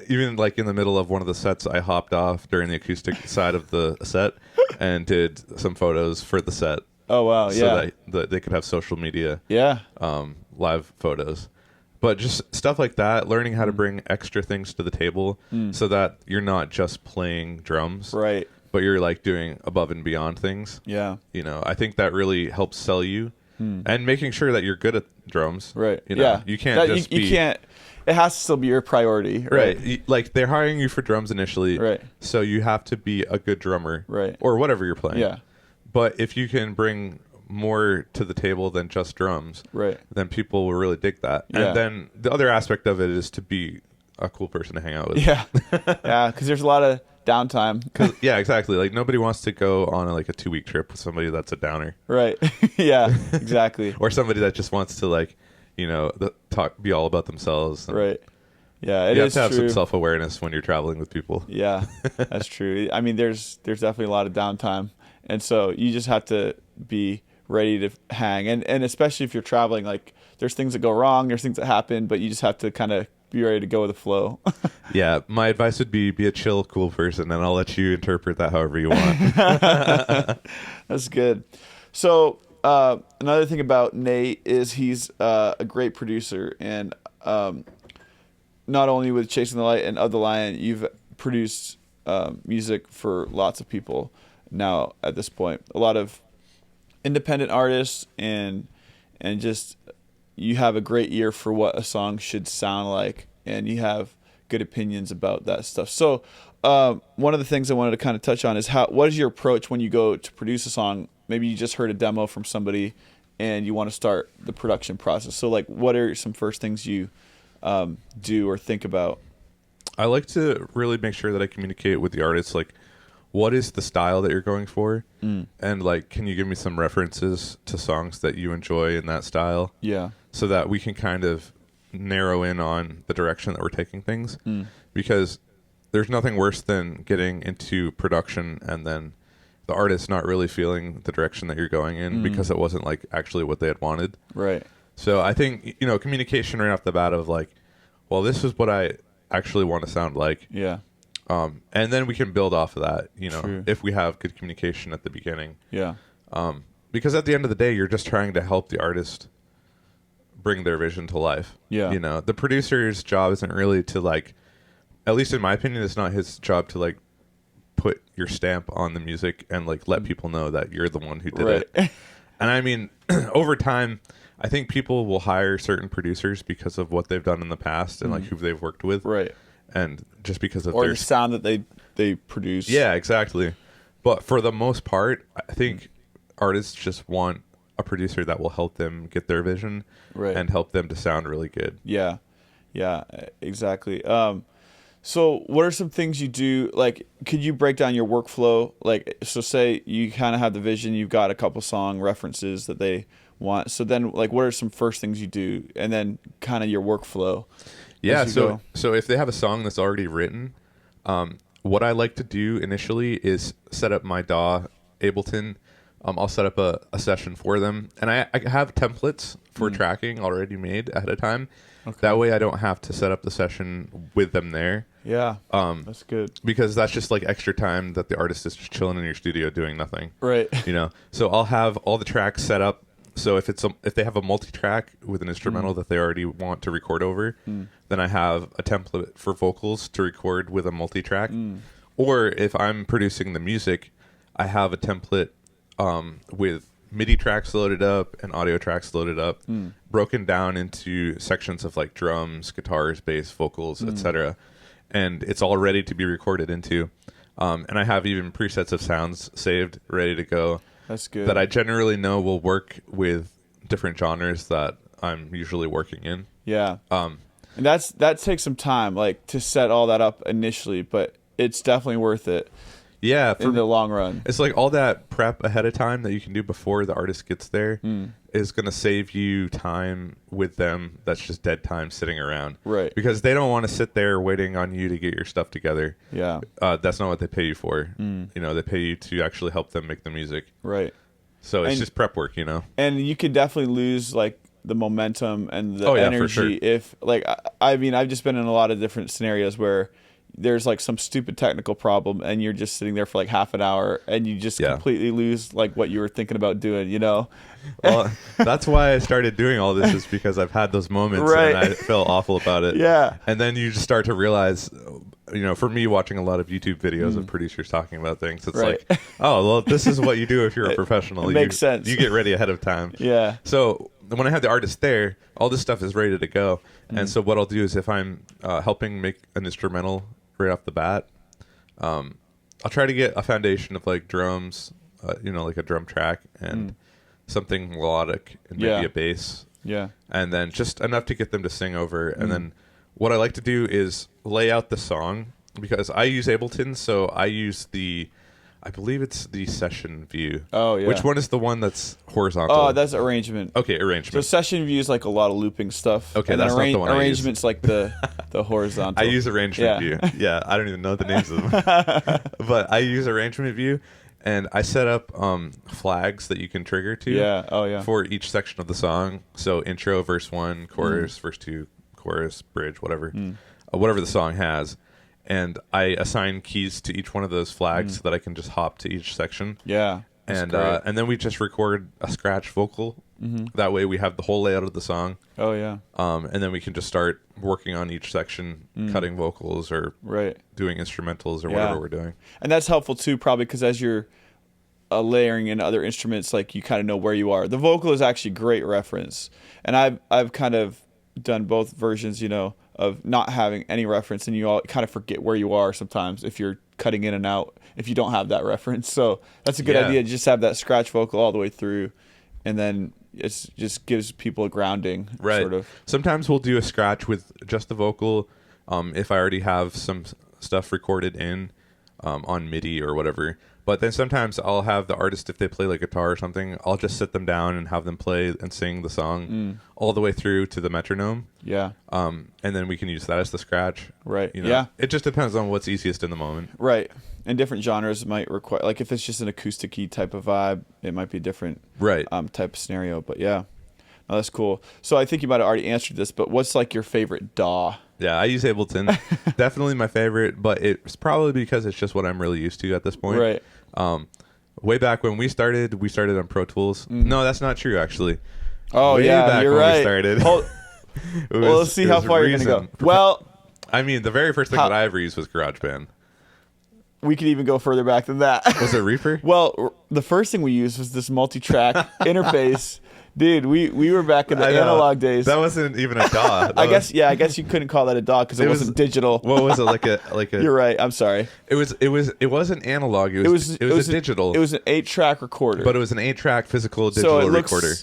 Speaker 2: Even like in the middle of one of the sets, I hopped off during the acoustic side of the set and did some photos for the set.
Speaker 1: Oh, wow.
Speaker 2: So
Speaker 1: Yeah.
Speaker 2: that they could have social media
Speaker 1: Yeah.
Speaker 2: live photos. But just stuff like that, learning how to bring extra things to the table so that you're not just playing drums,
Speaker 1: Right.
Speaker 2: but you're like doing above and beyond things.
Speaker 1: Yeah.
Speaker 2: You know, I think that really helps sell you and making sure that you're good at drums.
Speaker 1: Right.
Speaker 2: You know,
Speaker 1: Yeah.
Speaker 2: you can't just
Speaker 1: you
Speaker 2: be.
Speaker 1: can't. It has to still be your priority.
Speaker 2: Right. Like they're hiring you for drums initially.
Speaker 1: Right.
Speaker 2: So you have to be a good drummer.
Speaker 1: Right.
Speaker 2: Or whatever you're playing.
Speaker 1: Yeah.
Speaker 2: But if you can bring more to the table than just drums,
Speaker 1: Right.
Speaker 2: then people will really dig that.
Speaker 1: Yeah.
Speaker 2: And then the other aspect of it is to be a cool person to hang out with.
Speaker 1: Yeah. Yeah. Because there's a lot of downtime.
Speaker 2: Yeah, exactly. Like nobody wants to go on a 2-week trip with somebody that's a downer.
Speaker 1: Right. Yeah. Exactly.
Speaker 2: Or somebody that just wants to be all about themselves. And
Speaker 1: Right. Yeah. It
Speaker 2: you have
Speaker 1: is
Speaker 2: to have
Speaker 1: true.
Speaker 2: some self-awareness when you're traveling with people.
Speaker 1: Yeah, that's true. I mean, there's definitely a lot of downtime, and so you just have to be ready to hang. And especially if you're traveling, like there's things that go wrong, there's things that happen, but you just have to kind of be ready to go with the flow.
Speaker 2: Yeah, my advice would be a chill, cool person, and I'll let you interpret that however you want.
Speaker 1: That's good. So another thing about Nate is he's a great producer, and not only with Chasing the Light and Of the Lion, you've produced music for lots of people now at this point. A lot of independent artists, and just you have a great ear for what a song should sound like, and you have good opinions about that stuff. So one of the things I wanted to kind of touch on is what is your approach when you go to produce a song? Maybe you just heard a demo from somebody and you want to start the production process. So like, what are some first things you do or think about?
Speaker 2: I like to really make sure that I communicate with the artist, like, what is the style that you're going for? And, like, can you give me some references to songs that you enjoy in that style?
Speaker 1: Yeah.
Speaker 2: So that we can kind of narrow in on the direction that we're taking things. Because there's nothing worse than getting into production and then the artist not really feeling the direction that you're going in because it wasn't, like, actually what they had wanted.
Speaker 1: Right.
Speaker 2: So I think, communication right off the bat of like, well, this is what I actually want to sound like.
Speaker 1: Yeah.
Speaker 2: And then we can build off of that,
Speaker 1: True.
Speaker 2: if we have good communication at the beginning.
Speaker 1: Yeah.
Speaker 2: Because at the end of the day, you're just trying to help the artist bring their vision to life.
Speaker 1: Yeah.
Speaker 2: The producer's job isn't really to like, at least in my opinion, it's not his job to like put your stamp on the music and like let people know that you're the one who did
Speaker 1: Right.
Speaker 2: it. And I mean, over time, I think people will hire certain producers because of what they've done in the past and like who they've worked with.
Speaker 1: Right.
Speaker 2: And just because of
Speaker 1: Or
Speaker 2: their
Speaker 1: the sound that they produce.
Speaker 2: Yeah, exactly. But for the most part, I think artists just want a producer that will help them get their vision
Speaker 1: Right.
Speaker 2: and help them to sound really good.
Speaker 1: Yeah. Yeah, exactly. So what are some things you do? Like, could you break down your workflow? Like, so say you kind of have the vision, you've got a couple song references that they want. So then, like, what are some first things you do? And then kind of your workflow.
Speaker 2: Yeah,
Speaker 1: as you
Speaker 2: so
Speaker 1: go.
Speaker 2: so if they have a song that's already written, what I like to do initially is set up my DAW Ableton I'll set up a session for them, and I have templates for tracking already made ahead of time.
Speaker 1: Okay.
Speaker 2: That way I don't have to set up the session with them there.
Speaker 1: Yeah. That's good.
Speaker 2: Because that's just like extra time that the artist is just chilling in your studio doing nothing.
Speaker 1: Right.
Speaker 2: So I'll have all the tracks set up. So if they have a multi-track with an instrumental that they already want to record over, then I have a template for vocals to record with a multi-track. Or if I'm producing the music, I have a template with MIDI tracks loaded up and audio tracks loaded up, broken down into sections of like drums, guitars, bass, vocals, etc. And it's all ready to be recorded into. And I have even presets of sounds saved, ready to go.
Speaker 1: That's good.
Speaker 2: That I generally know will work with different genres that I'm usually working in.
Speaker 1: Yeah. And that takes some time, like to set all that up initially, but it's definitely worth it.
Speaker 2: Yeah,
Speaker 1: in the long run.
Speaker 2: It's like all that prep ahead of time that you can do before the artist gets there is going to save you time with them. That's just dead time sitting around.
Speaker 1: Right.
Speaker 2: Because they don't want to sit there waiting on you to get your stuff together.
Speaker 1: Yeah.
Speaker 2: That's not what they pay you for. They pay you to actually help them make the music.
Speaker 1: Right.
Speaker 2: So it's just prep work,
Speaker 1: And you could definitely lose like the momentum and the
Speaker 2: energy
Speaker 1: energy
Speaker 2: for sure.
Speaker 1: if like I mean I've just been in a lot of different scenarios where there's like some stupid technical problem and you're just sitting there for like half an hour and you just completely lose like what you were thinking about doing,
Speaker 2: Well, that's why I started doing all this, is because I've had those moments and I felt awful about it.
Speaker 1: Yeah.
Speaker 2: And then you just start to realize, for me watching a lot of YouTube videos of producers talking about things, it's like, oh, well, this is what you do if you're a professional.
Speaker 1: It makes sense.
Speaker 2: You get ready ahead of time.
Speaker 1: Yeah.
Speaker 2: So when I have the artist there, all this stuff is ready to go. And so what I'll do is if I'm helping make an instrumental right off the bat, I'll try to get a foundation of like drums, like a drum track and something melodic and maybe a bass.
Speaker 1: Yeah.
Speaker 2: And then just enough to get them to sing over. And then what I like to do is lay out the song, because I use Ableton, so I use I believe it's the session view.
Speaker 1: Oh, yeah.
Speaker 2: Which one is the one that's horizontal?
Speaker 1: Oh, that's arrangement.
Speaker 2: Okay, arrangement.
Speaker 1: So session view is like a lot of looping stuff.
Speaker 2: Okay,
Speaker 1: and
Speaker 2: that's
Speaker 1: then
Speaker 2: not the one I use.
Speaker 1: Arrangement's like the horizontal.
Speaker 2: I use arrangement view. Yeah, I don't even know the names of them. But I use arrangement view, and I set up flags that you can trigger to.
Speaker 1: Yeah. Oh, yeah.
Speaker 2: For each section of the song. So intro, verse 1, chorus, verse 2, chorus, bridge, whatever. Whatever the song has. And I assign keys to each one of those flags so that I can just hop to each section.
Speaker 1: Yeah.
Speaker 2: And then we just record a scratch vocal. That way we have the whole layout of the song.
Speaker 1: Oh, yeah.
Speaker 2: And then we can just start working on each section, cutting vocals or doing instrumentals or whatever we're doing.
Speaker 1: And that's helpful too, probably because as you're layering in other instruments, like you kind of know where you are. The vocal is actually great reference. And I've kind of done both versions, of not having any reference, and you all kind of forget where you are sometimes if you're cutting in and out if you don't have that reference. So that's a good idea. Just have that scratch vocal all the way through, and then it just gives people a grounding.
Speaker 2: Right.
Speaker 1: Sort of.
Speaker 2: Sometimes we'll do a scratch with just the vocal if I already have some stuff recorded in on MIDI or whatever. But then sometimes I'll have the artist, if they play like guitar or something, I'll just sit them down and have them play and sing the song all the way through to the metronome. Yeah. And then we can use that as the scratch.
Speaker 1: Right. Yeah.
Speaker 2: It just depends on what's easiest in the moment.
Speaker 1: Right. And different genres might require, like if it's just an acoustic-y type of vibe, it might be a different type of scenario. But yeah. No, that's cool. So I think you might have already answered this, but what's like your favorite DAW?
Speaker 2: Yeah, I use Ableton. Definitely my favorite, but it's probably because it's just what I'm really used to at this point.
Speaker 1: Right.
Speaker 2: Way back when we started on Pro Tools. No, that's not true, actually.
Speaker 1: Oh,
Speaker 2: Way
Speaker 1: yeah,
Speaker 2: back
Speaker 1: you're
Speaker 2: when
Speaker 1: right.
Speaker 2: we started.
Speaker 1: Well, let's see how far you're going to go. Well,
Speaker 2: I mean, the very first thing that I ever used was GarageBand.
Speaker 1: We could even go further back than that.
Speaker 2: Was it Reaper?
Speaker 1: Well, the first thing we used was this multi-track interface. Dude, we were back in the analog days.
Speaker 2: That wasn't even a DAW.
Speaker 1: I guess you couldn't call that a DAW because it wasn't digital.
Speaker 2: What was it, like a?
Speaker 1: You're right. I'm sorry.
Speaker 2: It wasn't analog. It was a digital.
Speaker 1: It was an 8-track recorder.
Speaker 2: But it was an 8-track physical digital recorder.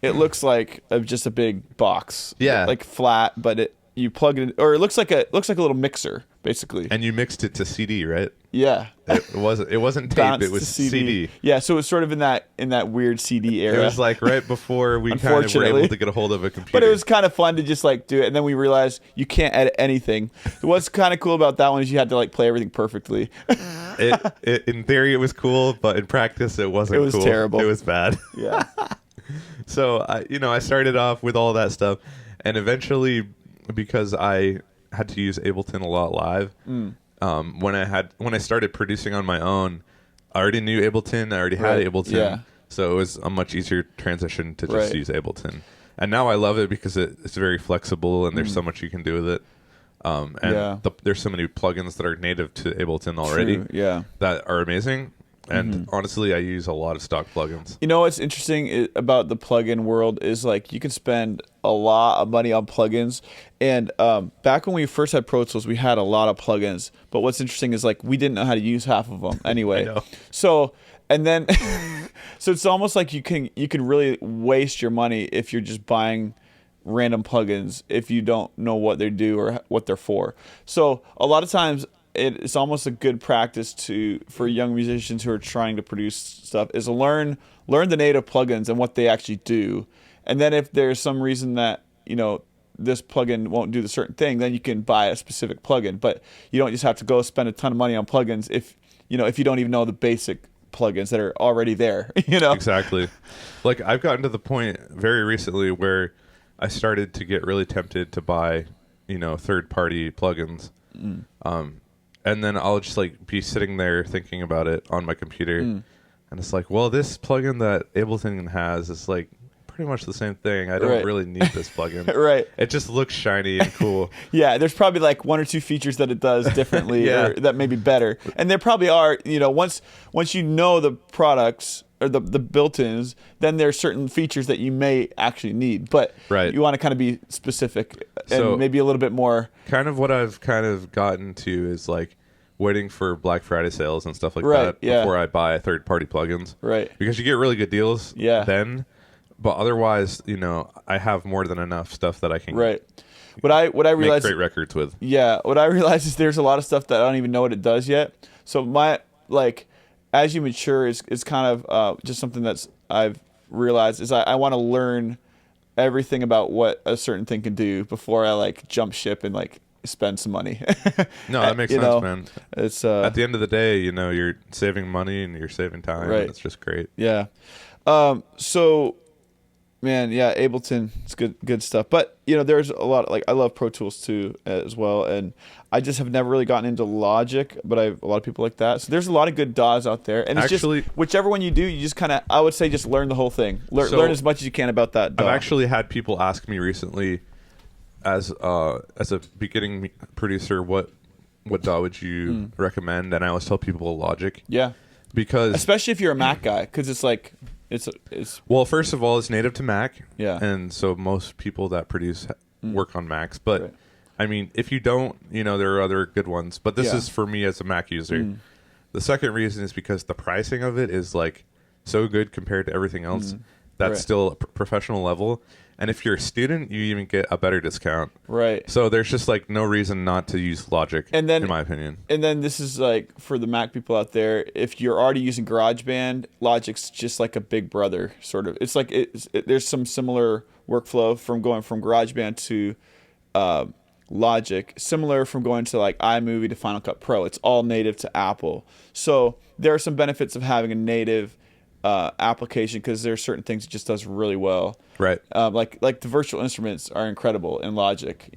Speaker 1: It looks like just a big box.
Speaker 2: Yeah.
Speaker 1: Like flat, but you plug it in, or it looks like a little mixer basically.
Speaker 2: And you mixed it to CD, right?
Speaker 1: Yeah.
Speaker 2: It wasn't tape.
Speaker 1: Bounced
Speaker 2: It was
Speaker 1: to CD.
Speaker 2: CD.
Speaker 1: Yeah, so it was sort of in that weird CD era.
Speaker 2: It was like right before we kind of were
Speaker 1: Unfortunately.
Speaker 2: able to get a hold of a computer.
Speaker 1: But it was kind of fun to just like do it, and then we realized you can't edit anything. What's kind of cool about that one is you had to like play everything perfectly.
Speaker 2: In theory, it was cool, but in practice, it wasn't.
Speaker 1: It was
Speaker 2: cool.
Speaker 1: terrible.
Speaker 2: It was bad.
Speaker 1: Yeah.
Speaker 2: So I started off with all that stuff, and eventually, because I had to use Ableton a lot live, when I started producing on my own, I already knew Ableton. I already had Ableton,
Speaker 1: Yeah.
Speaker 2: so it was a much easier transition to just
Speaker 1: Right.
Speaker 2: use Ableton. And now I love it because it's very flexible, and there's so much you can do with it. There's so many plugins that are native to Ableton already.
Speaker 1: True, yeah.
Speaker 2: That are amazing. And honestly, I use a lot of stock plugins.
Speaker 1: You know what's interesting about the plugin world is like you can spend a lot of money on plugins. And back when we first had Pro Tools, we had a lot of plugins. But what's interesting is like we didn't know how to use half of them anyway.
Speaker 2: I know.
Speaker 1: So and then so it's almost like you can really waste your money if you're just buying random plugins if you don't know what they do or what they're for. So a lot of times it's almost a good practice for young musicians who are trying to produce stuff is to learn the native plugins and what they actually do. And then if there's some reason that, this plugin won't do the certain thing, then you can buy a specific plugin. But you don't just have to go spend a ton of money on plugins if you don't even know the basic plugins that are already there,
Speaker 2: Exactly. Like I've gotten to the point very recently where I started to get really tempted to buy, third-party plugins. And then I'll just like be sitting there thinking about it on my computer, and it's like, well, this plugin that Ableton has is like pretty much the same thing. I don't really need this plugin.
Speaker 1: Right.
Speaker 2: It just looks shiny and cool.
Speaker 1: Yeah, there's probably like one or two features that it does differently or that may be better. And there probably are, once you know the products or the built-ins, then there's certain features that you may actually need. But you want to kind of be specific and maybe a little bit more.
Speaker 2: Kind of what I've kind of gotten to is like waiting for Black Friday sales and stuff like that before I buy third-party plugins.
Speaker 1: Right.
Speaker 2: Because you get really good deals then. But otherwise, I have more than enough stuff that I can
Speaker 1: What I realized,
Speaker 2: make great records with.
Speaker 1: Yeah. What I realized is there's a lot of stuff that I don't even know what it does yet. So as you mature, it's kind of just something that's I've realized is I want to learn everything about what a certain thing can do before I like jump ship and like spend some money.
Speaker 2: No, that makes sense, man.
Speaker 1: It's
Speaker 2: at the end of the day, you're saving money and you're saving time.
Speaker 1: Right.
Speaker 2: And it's just great.
Speaker 1: Yeah. So, man, yeah, Ableton, it's good stuff. But there's a lot like I love Pro Tools too as well, and I just have never really gotten into Logic, but I have a lot of people like that. So there's a lot of good DAWs out there, and it's
Speaker 2: actually,
Speaker 1: just whichever one you do, you just kind of I would say just learn the whole thing. Learn as much as you can about that DAW.
Speaker 2: I've actually had people ask me recently, as a beginning producer, what DAW would you recommend? And I always tell people Logic.
Speaker 1: Yeah.
Speaker 2: Because
Speaker 1: especially if you're a Mac guy, because it's like it's
Speaker 2: well, first of all, it's native to Mac.
Speaker 1: Yeah.
Speaker 2: And so most people that produce work on Macs, but I mean, if you don't, there are other good ones, but this is for me as a Mac user. The second reason is because the pricing of it is like so good compared to everything else. That's still a professional level. And if you're a student, you even get a better discount.
Speaker 1: Right.
Speaker 2: So there's just like no reason not to use Logic, in my opinion.
Speaker 1: And then this is like for the Mac people out there, if you're already using GarageBand, Logic's just like a big brother, sort of. It's like there's some similar workflow from going from GarageBand to Logic, similar from going to like iMovie to Final Cut Pro. It's all native to Apple. So there are some benefits of having a native application because there are certain things it just does really well.
Speaker 2: Right.
Speaker 1: Like the virtual instruments are incredible in Logic,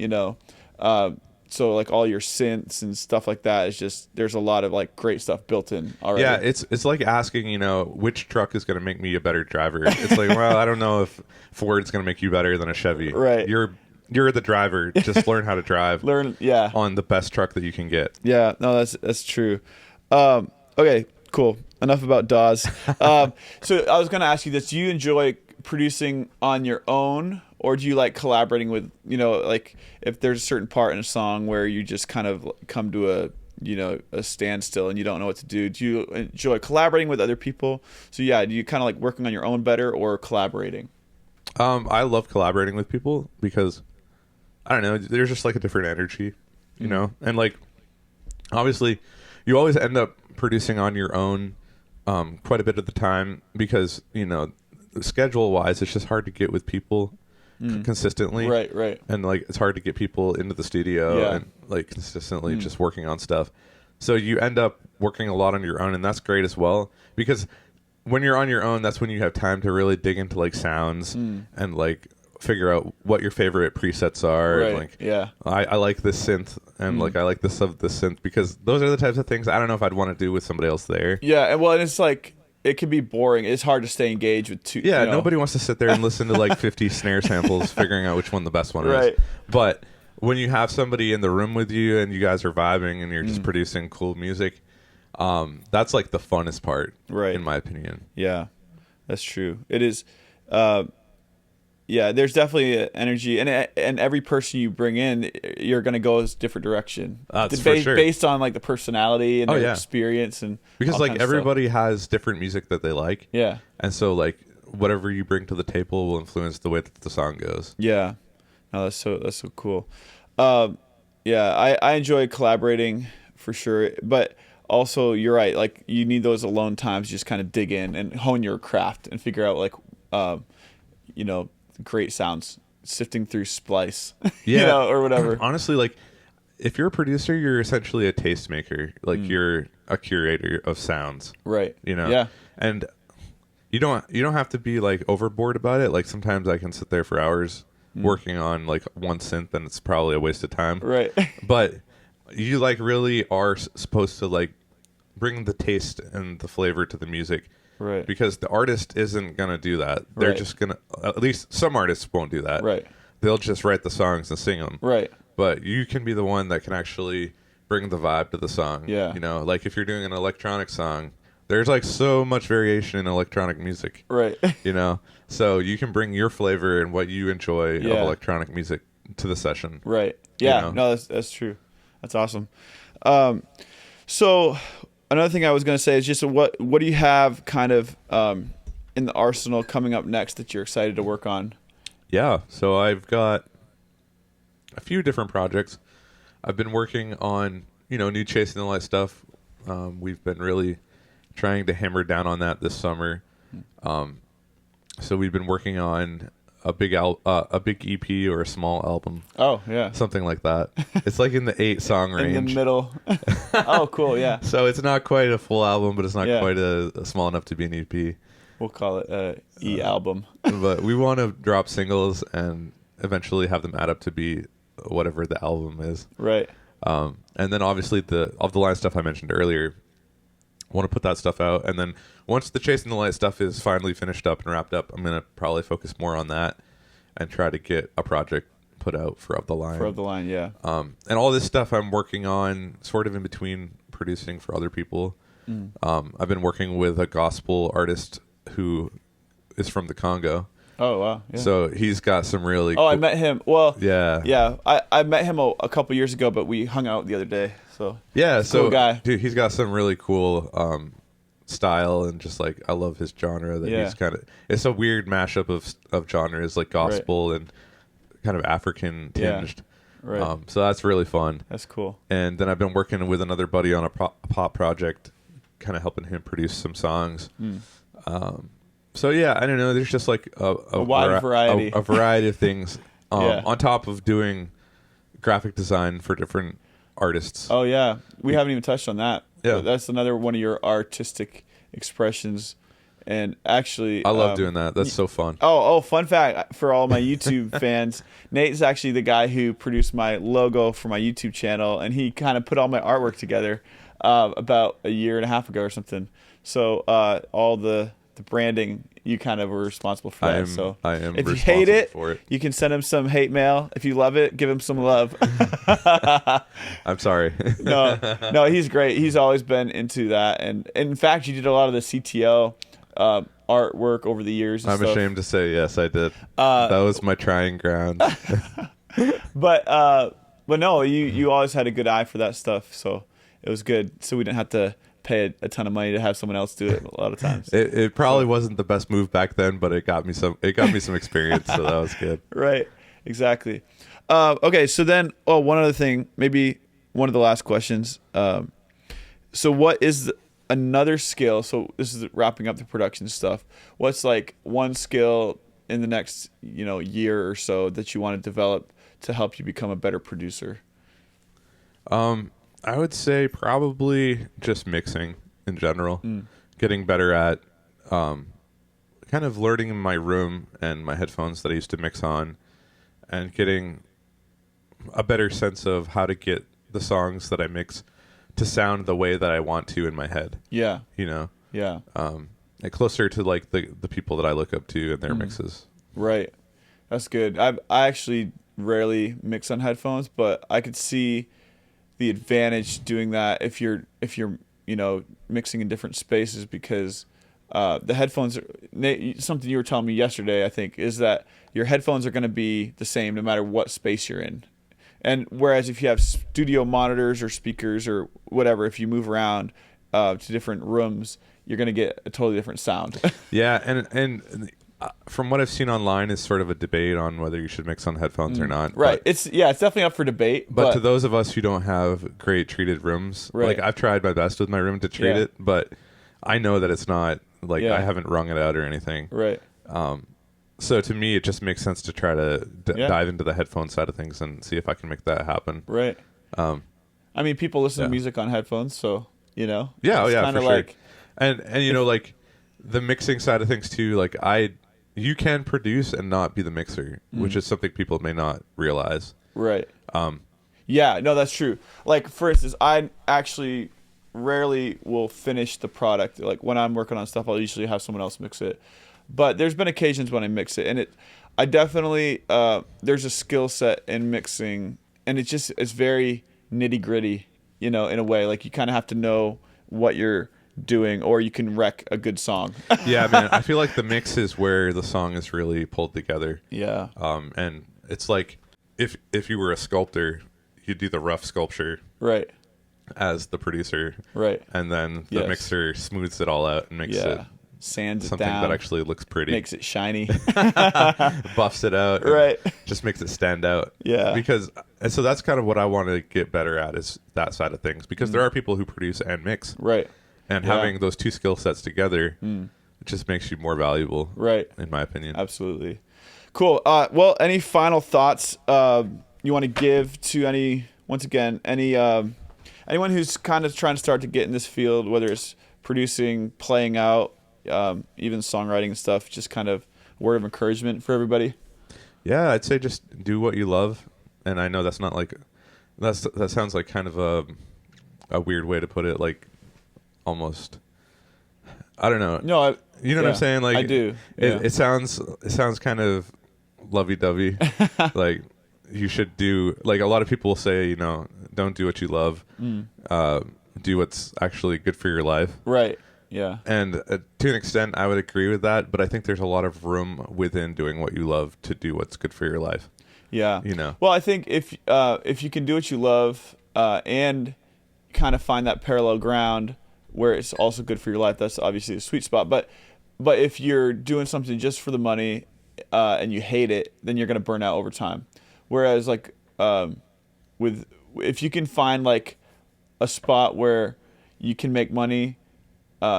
Speaker 1: so like all your synths and stuff like that is just there's a lot of like great stuff built in already.
Speaker 2: Yeah, it's like asking, which truck is going to make me a better driver. It's like, well, I don't know if Ford's going to make you better than a Chevy.
Speaker 1: Right.
Speaker 2: You're the driver. Just learn how to drive. On the best truck that you can get.
Speaker 1: Yeah, no, that's true. Okay, cool. Enough about DAWs. So I was going to ask you this: do you enjoy producing on your own, or do you like collaborating with, like if there's a certain part in a song where you just kind of come to a standstill and you don't know what to do? Do you enjoy collaborating with other people? So yeah, do you kind of like working on your own better or collaborating?
Speaker 2: I love collaborating with people because I don't know, there's just like a different energy, and like obviously you always end up producing on your own quite a bit of the time because, schedule wise, it's just hard to get with people consistently.
Speaker 1: Right.
Speaker 2: And like, it's hard to get people into the studio and like consistently just working on stuff. So you end up working a lot on your own, and that's great as well because when you're on your own, that's when you have time to really dig into like sounds and like figure out what your favorite presets are.
Speaker 1: Right.
Speaker 2: And, like, I like this synth and like I like this of this synth because those are the types of things I don't know if I'd want to do with somebody else there.
Speaker 1: Yeah, and it's like it can be boring. It's hard to stay engaged with two.
Speaker 2: Yeah, nobody wants to sit there and listen to like 50 snare samples figuring out which one the best one is. But when you have somebody in the room with you and you guys are vibing and you're just producing cool music, that's like the funnest part, in my opinion.
Speaker 1: Yeah, that's true. It is. Yeah, there's definitely an energy, and every person you bring in, you're going to go a different direction.
Speaker 2: That's for sure.
Speaker 1: Based on like the personality and their experience, and
Speaker 2: because like everybody has different music that they like.
Speaker 1: Yeah,
Speaker 2: and so like whatever you bring to the table will influence the way that the song goes.
Speaker 1: Yeah, no, that's so cool. Yeah, I enjoy collaborating for sure, but also you're right. Like you need those alone times, just kind of dig in and hone your craft and figure out like, great sounds, sifting through splice, or whatever.
Speaker 2: Honestly, like if you're a producer, you're essentially a tastemaker. Like you're a curator of sounds,
Speaker 1: right?
Speaker 2: Yeah, and you don't have to be like overboard about it. Like sometimes I can sit there for hours working on like one synth, and it's probably a waste of time,
Speaker 1: right?
Speaker 2: But you like really are supposed to like bring the taste and the flavor to the music.
Speaker 1: Right.
Speaker 2: Because the artist isn't going to do that. They're just going to, at least some artists won't do that.
Speaker 1: Right.
Speaker 2: They'll just write the songs and sing them.
Speaker 1: Right.
Speaker 2: But you can be the one that can actually bring the vibe to the song.
Speaker 1: Yeah.
Speaker 2: Like if you're doing an electronic song, there's like so much variation in electronic music.
Speaker 1: Right.
Speaker 2: So you can bring your flavor and what you enjoy of electronic music to the session.
Speaker 1: Right. Yeah. No, that's true. That's awesome. So another thing I was going to say is just what do you have kind of in the arsenal coming up next that you're excited to work on?
Speaker 2: Yeah, so I've got a few different projects. I've been working on, new Chasing the Light stuff. We've been really trying to hammer down on that this summer. So we've been working on a big EP or a small album.
Speaker 1: Oh, yeah.
Speaker 2: Something like that. It's like in the 8-song range.
Speaker 1: In the middle. Oh, cool, yeah.
Speaker 2: So it's not quite a full album, but it's not quite a small enough to be an EP.
Speaker 1: We'll call it a E-album.
Speaker 2: But we want to drop singles and eventually have them add up to be whatever the album is.
Speaker 1: Right.
Speaker 2: And then obviously the line stuff I mentioned earlier, want to put that stuff out. And then once the Chasing the Light stuff is finally finished up and wrapped up, I'm going to probably focus more on that and try to get a project put out for Up the Line.
Speaker 1: For Up the Line, yeah.
Speaker 2: And all this stuff I'm working on sort of in between producing for other people. I've been working with a gospel artist who is from the Congo.
Speaker 1: Oh, wow. Yeah.
Speaker 2: So he's got some really
Speaker 1: cool... I met him. Well,
Speaker 2: yeah.
Speaker 1: I met him a couple years ago, but we hung out the other day. So
Speaker 2: yeah,
Speaker 1: cool guy.
Speaker 2: Dude, he's got some really cool style, and just like I love his genre. That he's kind of, it's a weird mashup of genres, like gospel and kind of African tinged.
Speaker 1: Right.
Speaker 2: So that's really fun.
Speaker 1: That's cool.
Speaker 2: And then I've been working with another buddy on a pop project, kind of helping him produce some songs. So yeah, I don't know. There's just like a
Speaker 1: wide variety,
Speaker 2: a variety of things on top of doing graphic design for different artists.
Speaker 1: Oh yeah, we haven't even touched on that.
Speaker 2: Yeah,
Speaker 1: that's another one of your artistic expressions. And actually,
Speaker 2: I love doing that. That's so fun.
Speaker 1: Oh, fun fact for all my YouTube fans: Nate's actually the guy who produced my logo for my YouTube channel, and he kind of put all my artwork together about a year and a half ago or something. So all the branding, you kind of were responsible for that.
Speaker 2: I am.
Speaker 1: If you hate it,
Speaker 2: for it,
Speaker 1: you can send him some hate mail. If you love it, give him some love.
Speaker 2: I'm sorry.
Speaker 1: No, he's great. He's always been into that, and in fact, you did a lot of the CTO artwork over the years. And
Speaker 2: I'm
Speaker 1: stuff.
Speaker 2: ashamed to say, yes, I did. That was my trying ground.
Speaker 1: But no, you always had a good eye for that stuff, so it was good. So we didn't have to pay a ton of money to have someone else do it a lot of times.
Speaker 2: It probably wasn't the best move back then, but it got me some experience, so that was good.
Speaker 1: Right, exactly. Okay, so then one other thing, maybe one of the last questions. So what is another skill? So this is wrapping up the production stuff. What's like one skill in the next, year or so that you want to develop to help you become a better producer?
Speaker 2: I would say probably just mixing in general, getting better at kind of learning in my room and my headphones that I used to mix on, and getting a better sense of how to get the songs that I mix to sound the way that I want to in my head.
Speaker 1: Yeah.
Speaker 2: Yeah. And closer to like the people that I look up to and their mixes.
Speaker 1: Right. That's good. I actually rarely mix on headphones, but I could see the advantage doing that if you're mixing in different spaces, because the headphones something you were telling me yesterday, I think, is that your headphones are going to be the same no matter what space you're in. And whereas if you have studio monitors or speakers or whatever, if you move around to different rooms, you're going to get a totally different sound.
Speaker 2: Yeah, and from what I've seen online is sort of a debate on whether you should mix on headphones or not.
Speaker 1: Right. It's definitely up for debate.
Speaker 2: But to those of us who don't have great treated rooms,
Speaker 1: right.
Speaker 2: like I've tried my best with my room to treat it, but I know that it's not like I haven't wrung it out or anything.
Speaker 1: Right.
Speaker 2: So to me, it just makes sense to try to dive into the headphone side of things and see if I can make that happen.
Speaker 1: Right. I mean, people listen to music on headphones, so
Speaker 2: Yeah,
Speaker 1: it's
Speaker 2: for
Speaker 1: like,
Speaker 2: sure. And like the mixing side of things too. Like you can produce and not be the mixer, which is something people may not realize.
Speaker 1: Right. Yeah. No, that's true. Like, for instance, I actually rarely will finish the product. Like when I'm working on stuff, I'll usually have someone else mix it. But there's been occasions when I mix it, and I definitely there's a skill set in mixing, and it's very nitty gritty, in a way. Like you kind of have to know what you're doing, or you can wreck a good song.
Speaker 2: Yeah, man. I feel like the mix is where the song is really pulled together.
Speaker 1: Yeah.
Speaker 2: And it's like if you were a sculptor, you'd do the rough sculpture.
Speaker 1: Right.
Speaker 2: As the producer.
Speaker 1: Right.
Speaker 2: And then the mixer smooths it all out and makes it
Speaker 1: sands it
Speaker 2: something
Speaker 1: down,
Speaker 2: that actually looks pretty.
Speaker 1: makes it shiny.
Speaker 2: Buffs it out.
Speaker 1: Right.
Speaker 2: Just makes it stand out.
Speaker 1: Yeah.
Speaker 2: And so that's kind of what I want to get better at, is that side of things. Because there are people who produce and mix.
Speaker 1: Right.
Speaker 2: And having those two skill sets together it just makes you more valuable.
Speaker 1: Right.
Speaker 2: In my opinion.
Speaker 1: Absolutely. Cool. Well, any final thoughts you want to give to anyone who's kind of trying to start to get in this field, whether it's producing, playing out, even songwriting and stuff, just kind of word of encouragement for everybody?
Speaker 2: Yeah, I'd say just do what you love. And I know that's not like, that sounds like kind of a weird way to put it, like almost, I don't know.
Speaker 1: No,
Speaker 2: you know what I'm saying? Like
Speaker 1: I do.
Speaker 2: It sounds kind of lovey-dovey. Like you should do, like a lot of people say, don't do what you love. Do what's actually good for your life.
Speaker 1: Right. Yeah.
Speaker 2: And to an extent, I would agree with that. But I think there's a lot of room within doing what you love to do what's good for your life.
Speaker 1: Yeah. Well, I think if you can do what you love and kind of find that parallel ground where it's also good for your life, that's obviously a sweet spot. But if you're doing something just for the money and you hate it, then you're going to burn out over time. Whereas like if you can find like a spot where you can make money,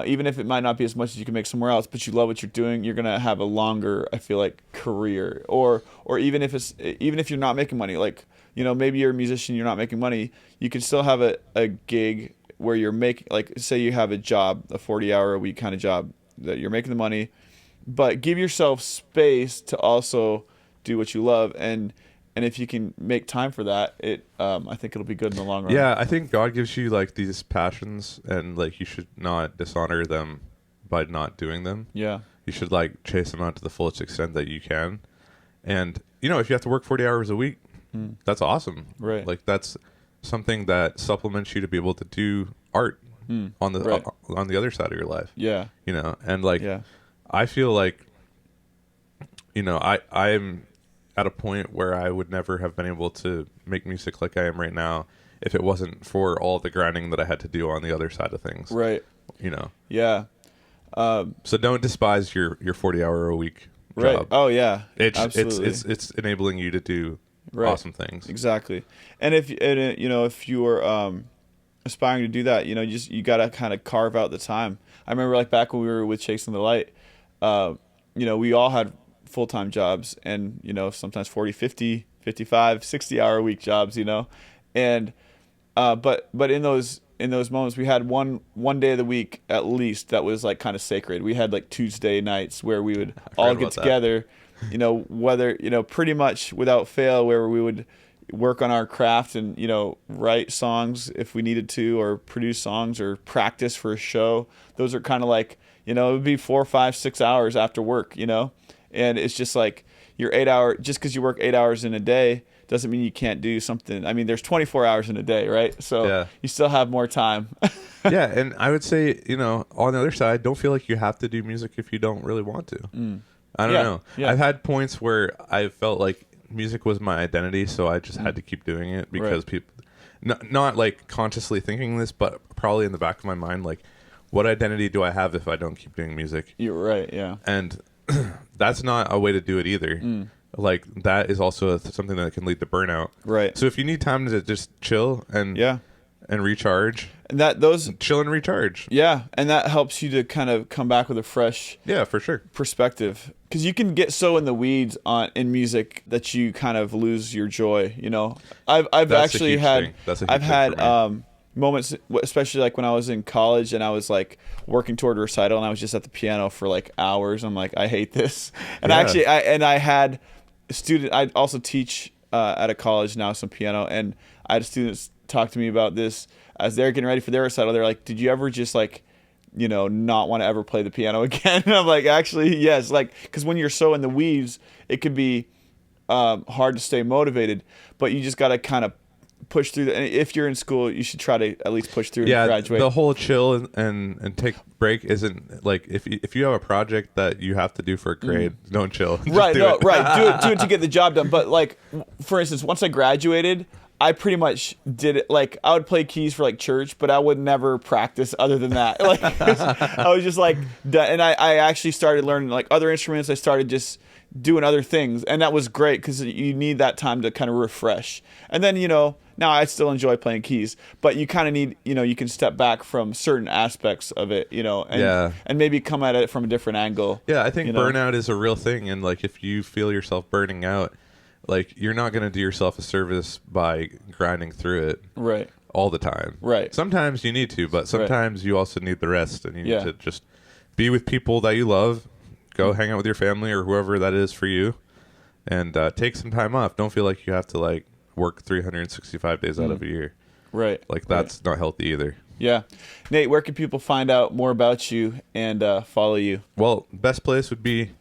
Speaker 1: even if it might not be as much as you can make somewhere else, but you love what you're doing, you're gonna have a longer, I feel like, career. Or even if you're not making money, like maybe you're a musician, you're not making money, you can still have a gig where you're making, like, say you have a job, a 40-hour-a-week kind of job that you're making the money, but give yourself space to also do what you love, and if you can make time for that, I think it'll be good in the long run.
Speaker 2: Yeah, I think God gives you like these passions, and like you should not dishonor them by not doing them.
Speaker 1: Yeah.
Speaker 2: You should like chase them out to the fullest extent that you can. And if you have to work 40 hours a week, that's awesome.
Speaker 1: Right.
Speaker 2: Like that's something that supplements you to be able to do art on the other side of your life.
Speaker 1: Yeah.
Speaker 2: And like I feel like I'm at a point where I would never have been able to make music like I am right now if it wasn't for all the grinding that I had to do on the other side of things.
Speaker 1: Right. Yeah.
Speaker 2: So don't despise your 40-hour-a-week
Speaker 1: right.
Speaker 2: job.
Speaker 1: Oh yeah.
Speaker 2: Absolutely. It's enabling you to do awesome things.
Speaker 1: Exactly. And if you're aspiring to do that, you gotta kind of carve out the time. I remember like back when we were with Chasing the Light, we all had full-time jobs and, sometimes 40, 50, 55, 60-hour a week jobs, and but in those moments we had one day of the week at least that was like kind of sacred. We had like Tuesday nights where we would all get together, whether, pretty much without fail, where we would work on our craft and, write songs if we needed to, or produce songs or practice for a show. Those are kind of like, it would be 4, 5, 6 hours after work, and it's just like your 8 hour, just because you work 8 hours in a day doesn't mean you can't do something. I mean, there's 24 hours in a day, right? So you still have more time.
Speaker 2: Yeah. And I would say, on the other side, don't feel like you have to do music if you don't really want to. I don't know. Yeah. I've had points where I felt like music was my identity, so I just had to keep doing it because people, not like consciously thinking this, but probably in the back of my mind, like, what identity do I have if I don't keep doing music?
Speaker 1: You're right, yeah.
Speaker 2: And that's not a way to do it either. Like, that is also something that can lead to burnout.
Speaker 1: Right.
Speaker 2: So if you need time to just chill and recharge,
Speaker 1: and those
Speaker 2: chill and recharge.
Speaker 1: Yeah, and that helps you to kind of come back with a fresh
Speaker 2: for sure
Speaker 1: perspective, because you can get so in the weeds in music that you kind of lose your joy. I've actually had moments, especially like when I was in college and I was like working toward a recital and I was just at the piano for like hours. I'm like, I hate this. And I had a student. I also teach at a college now, some piano, and I had students talk to me about this as they're getting ready for their recital. They're like, did you ever just like, not want to ever play the piano again? And I'm like, actually, yes. Like, because when you're so in the weeds, it can be hard to stay motivated, but you just got to kind of push through. And if you're in school, you should try to at least push through and graduate.
Speaker 2: The whole chill and take break isn't like, if you have a project that you have to do for a grade, don't chill.
Speaker 1: Right, do it to get the job done. But like, for instance, once I graduated, I pretty much did it. Like, I would play keys for like church, but I would never practice other than that. Like, I was just like done. And I actually started learning like other instruments. I started just doing other things, and that was great because you need that time to kind of refresh. And then, now I still enjoy playing keys, but you kind of need, you can step back from certain aspects of it, and maybe come at it from a different angle.
Speaker 2: Yeah, I think burnout is a real thing, and like, if you feel yourself burning out, like, you're not going to do yourself a service by grinding through it all the time.
Speaker 1: Right.
Speaker 2: Sometimes you need to, but sometimes you also need the rest, and you need to just be with people that you love. Go hang out with your family or whoever that is for you, and take some time off. Don't feel like you have to like work 365 days out of a year.
Speaker 1: Right.
Speaker 2: Like, that's not healthy either.
Speaker 1: Yeah. Nate, where can people find out more about you and follow you?
Speaker 2: Well, best place would be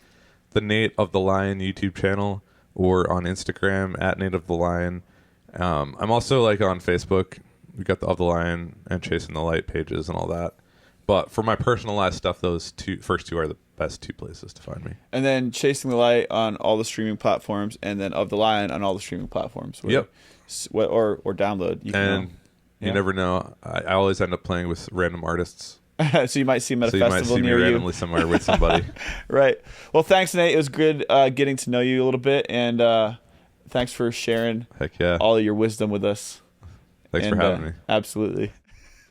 Speaker 2: the Nate of the Lion YouTube channel, or on Instagram at Nate of the Lion. I'm also like on Facebook. We got the Of the Lion and Chasing the Light pages and all that. But for my personalized stuff, those first two are the best two places to find me. And
Speaker 1: then Chasing the Light on all the streaming platforms, and then Of the Lion on all the streaming platforms.
Speaker 2: Yep.
Speaker 1: Or download.
Speaker 2: You never know. I always end up playing with random artists.
Speaker 1: So you might see him at a festival near you.
Speaker 2: Randomly somewhere with somebody.
Speaker 1: Right. Well, thanks, Nate. It was good getting to know you a little bit, and thanks for sharing all of your wisdom with us.
Speaker 2: Thanks for having me.
Speaker 1: Absolutely.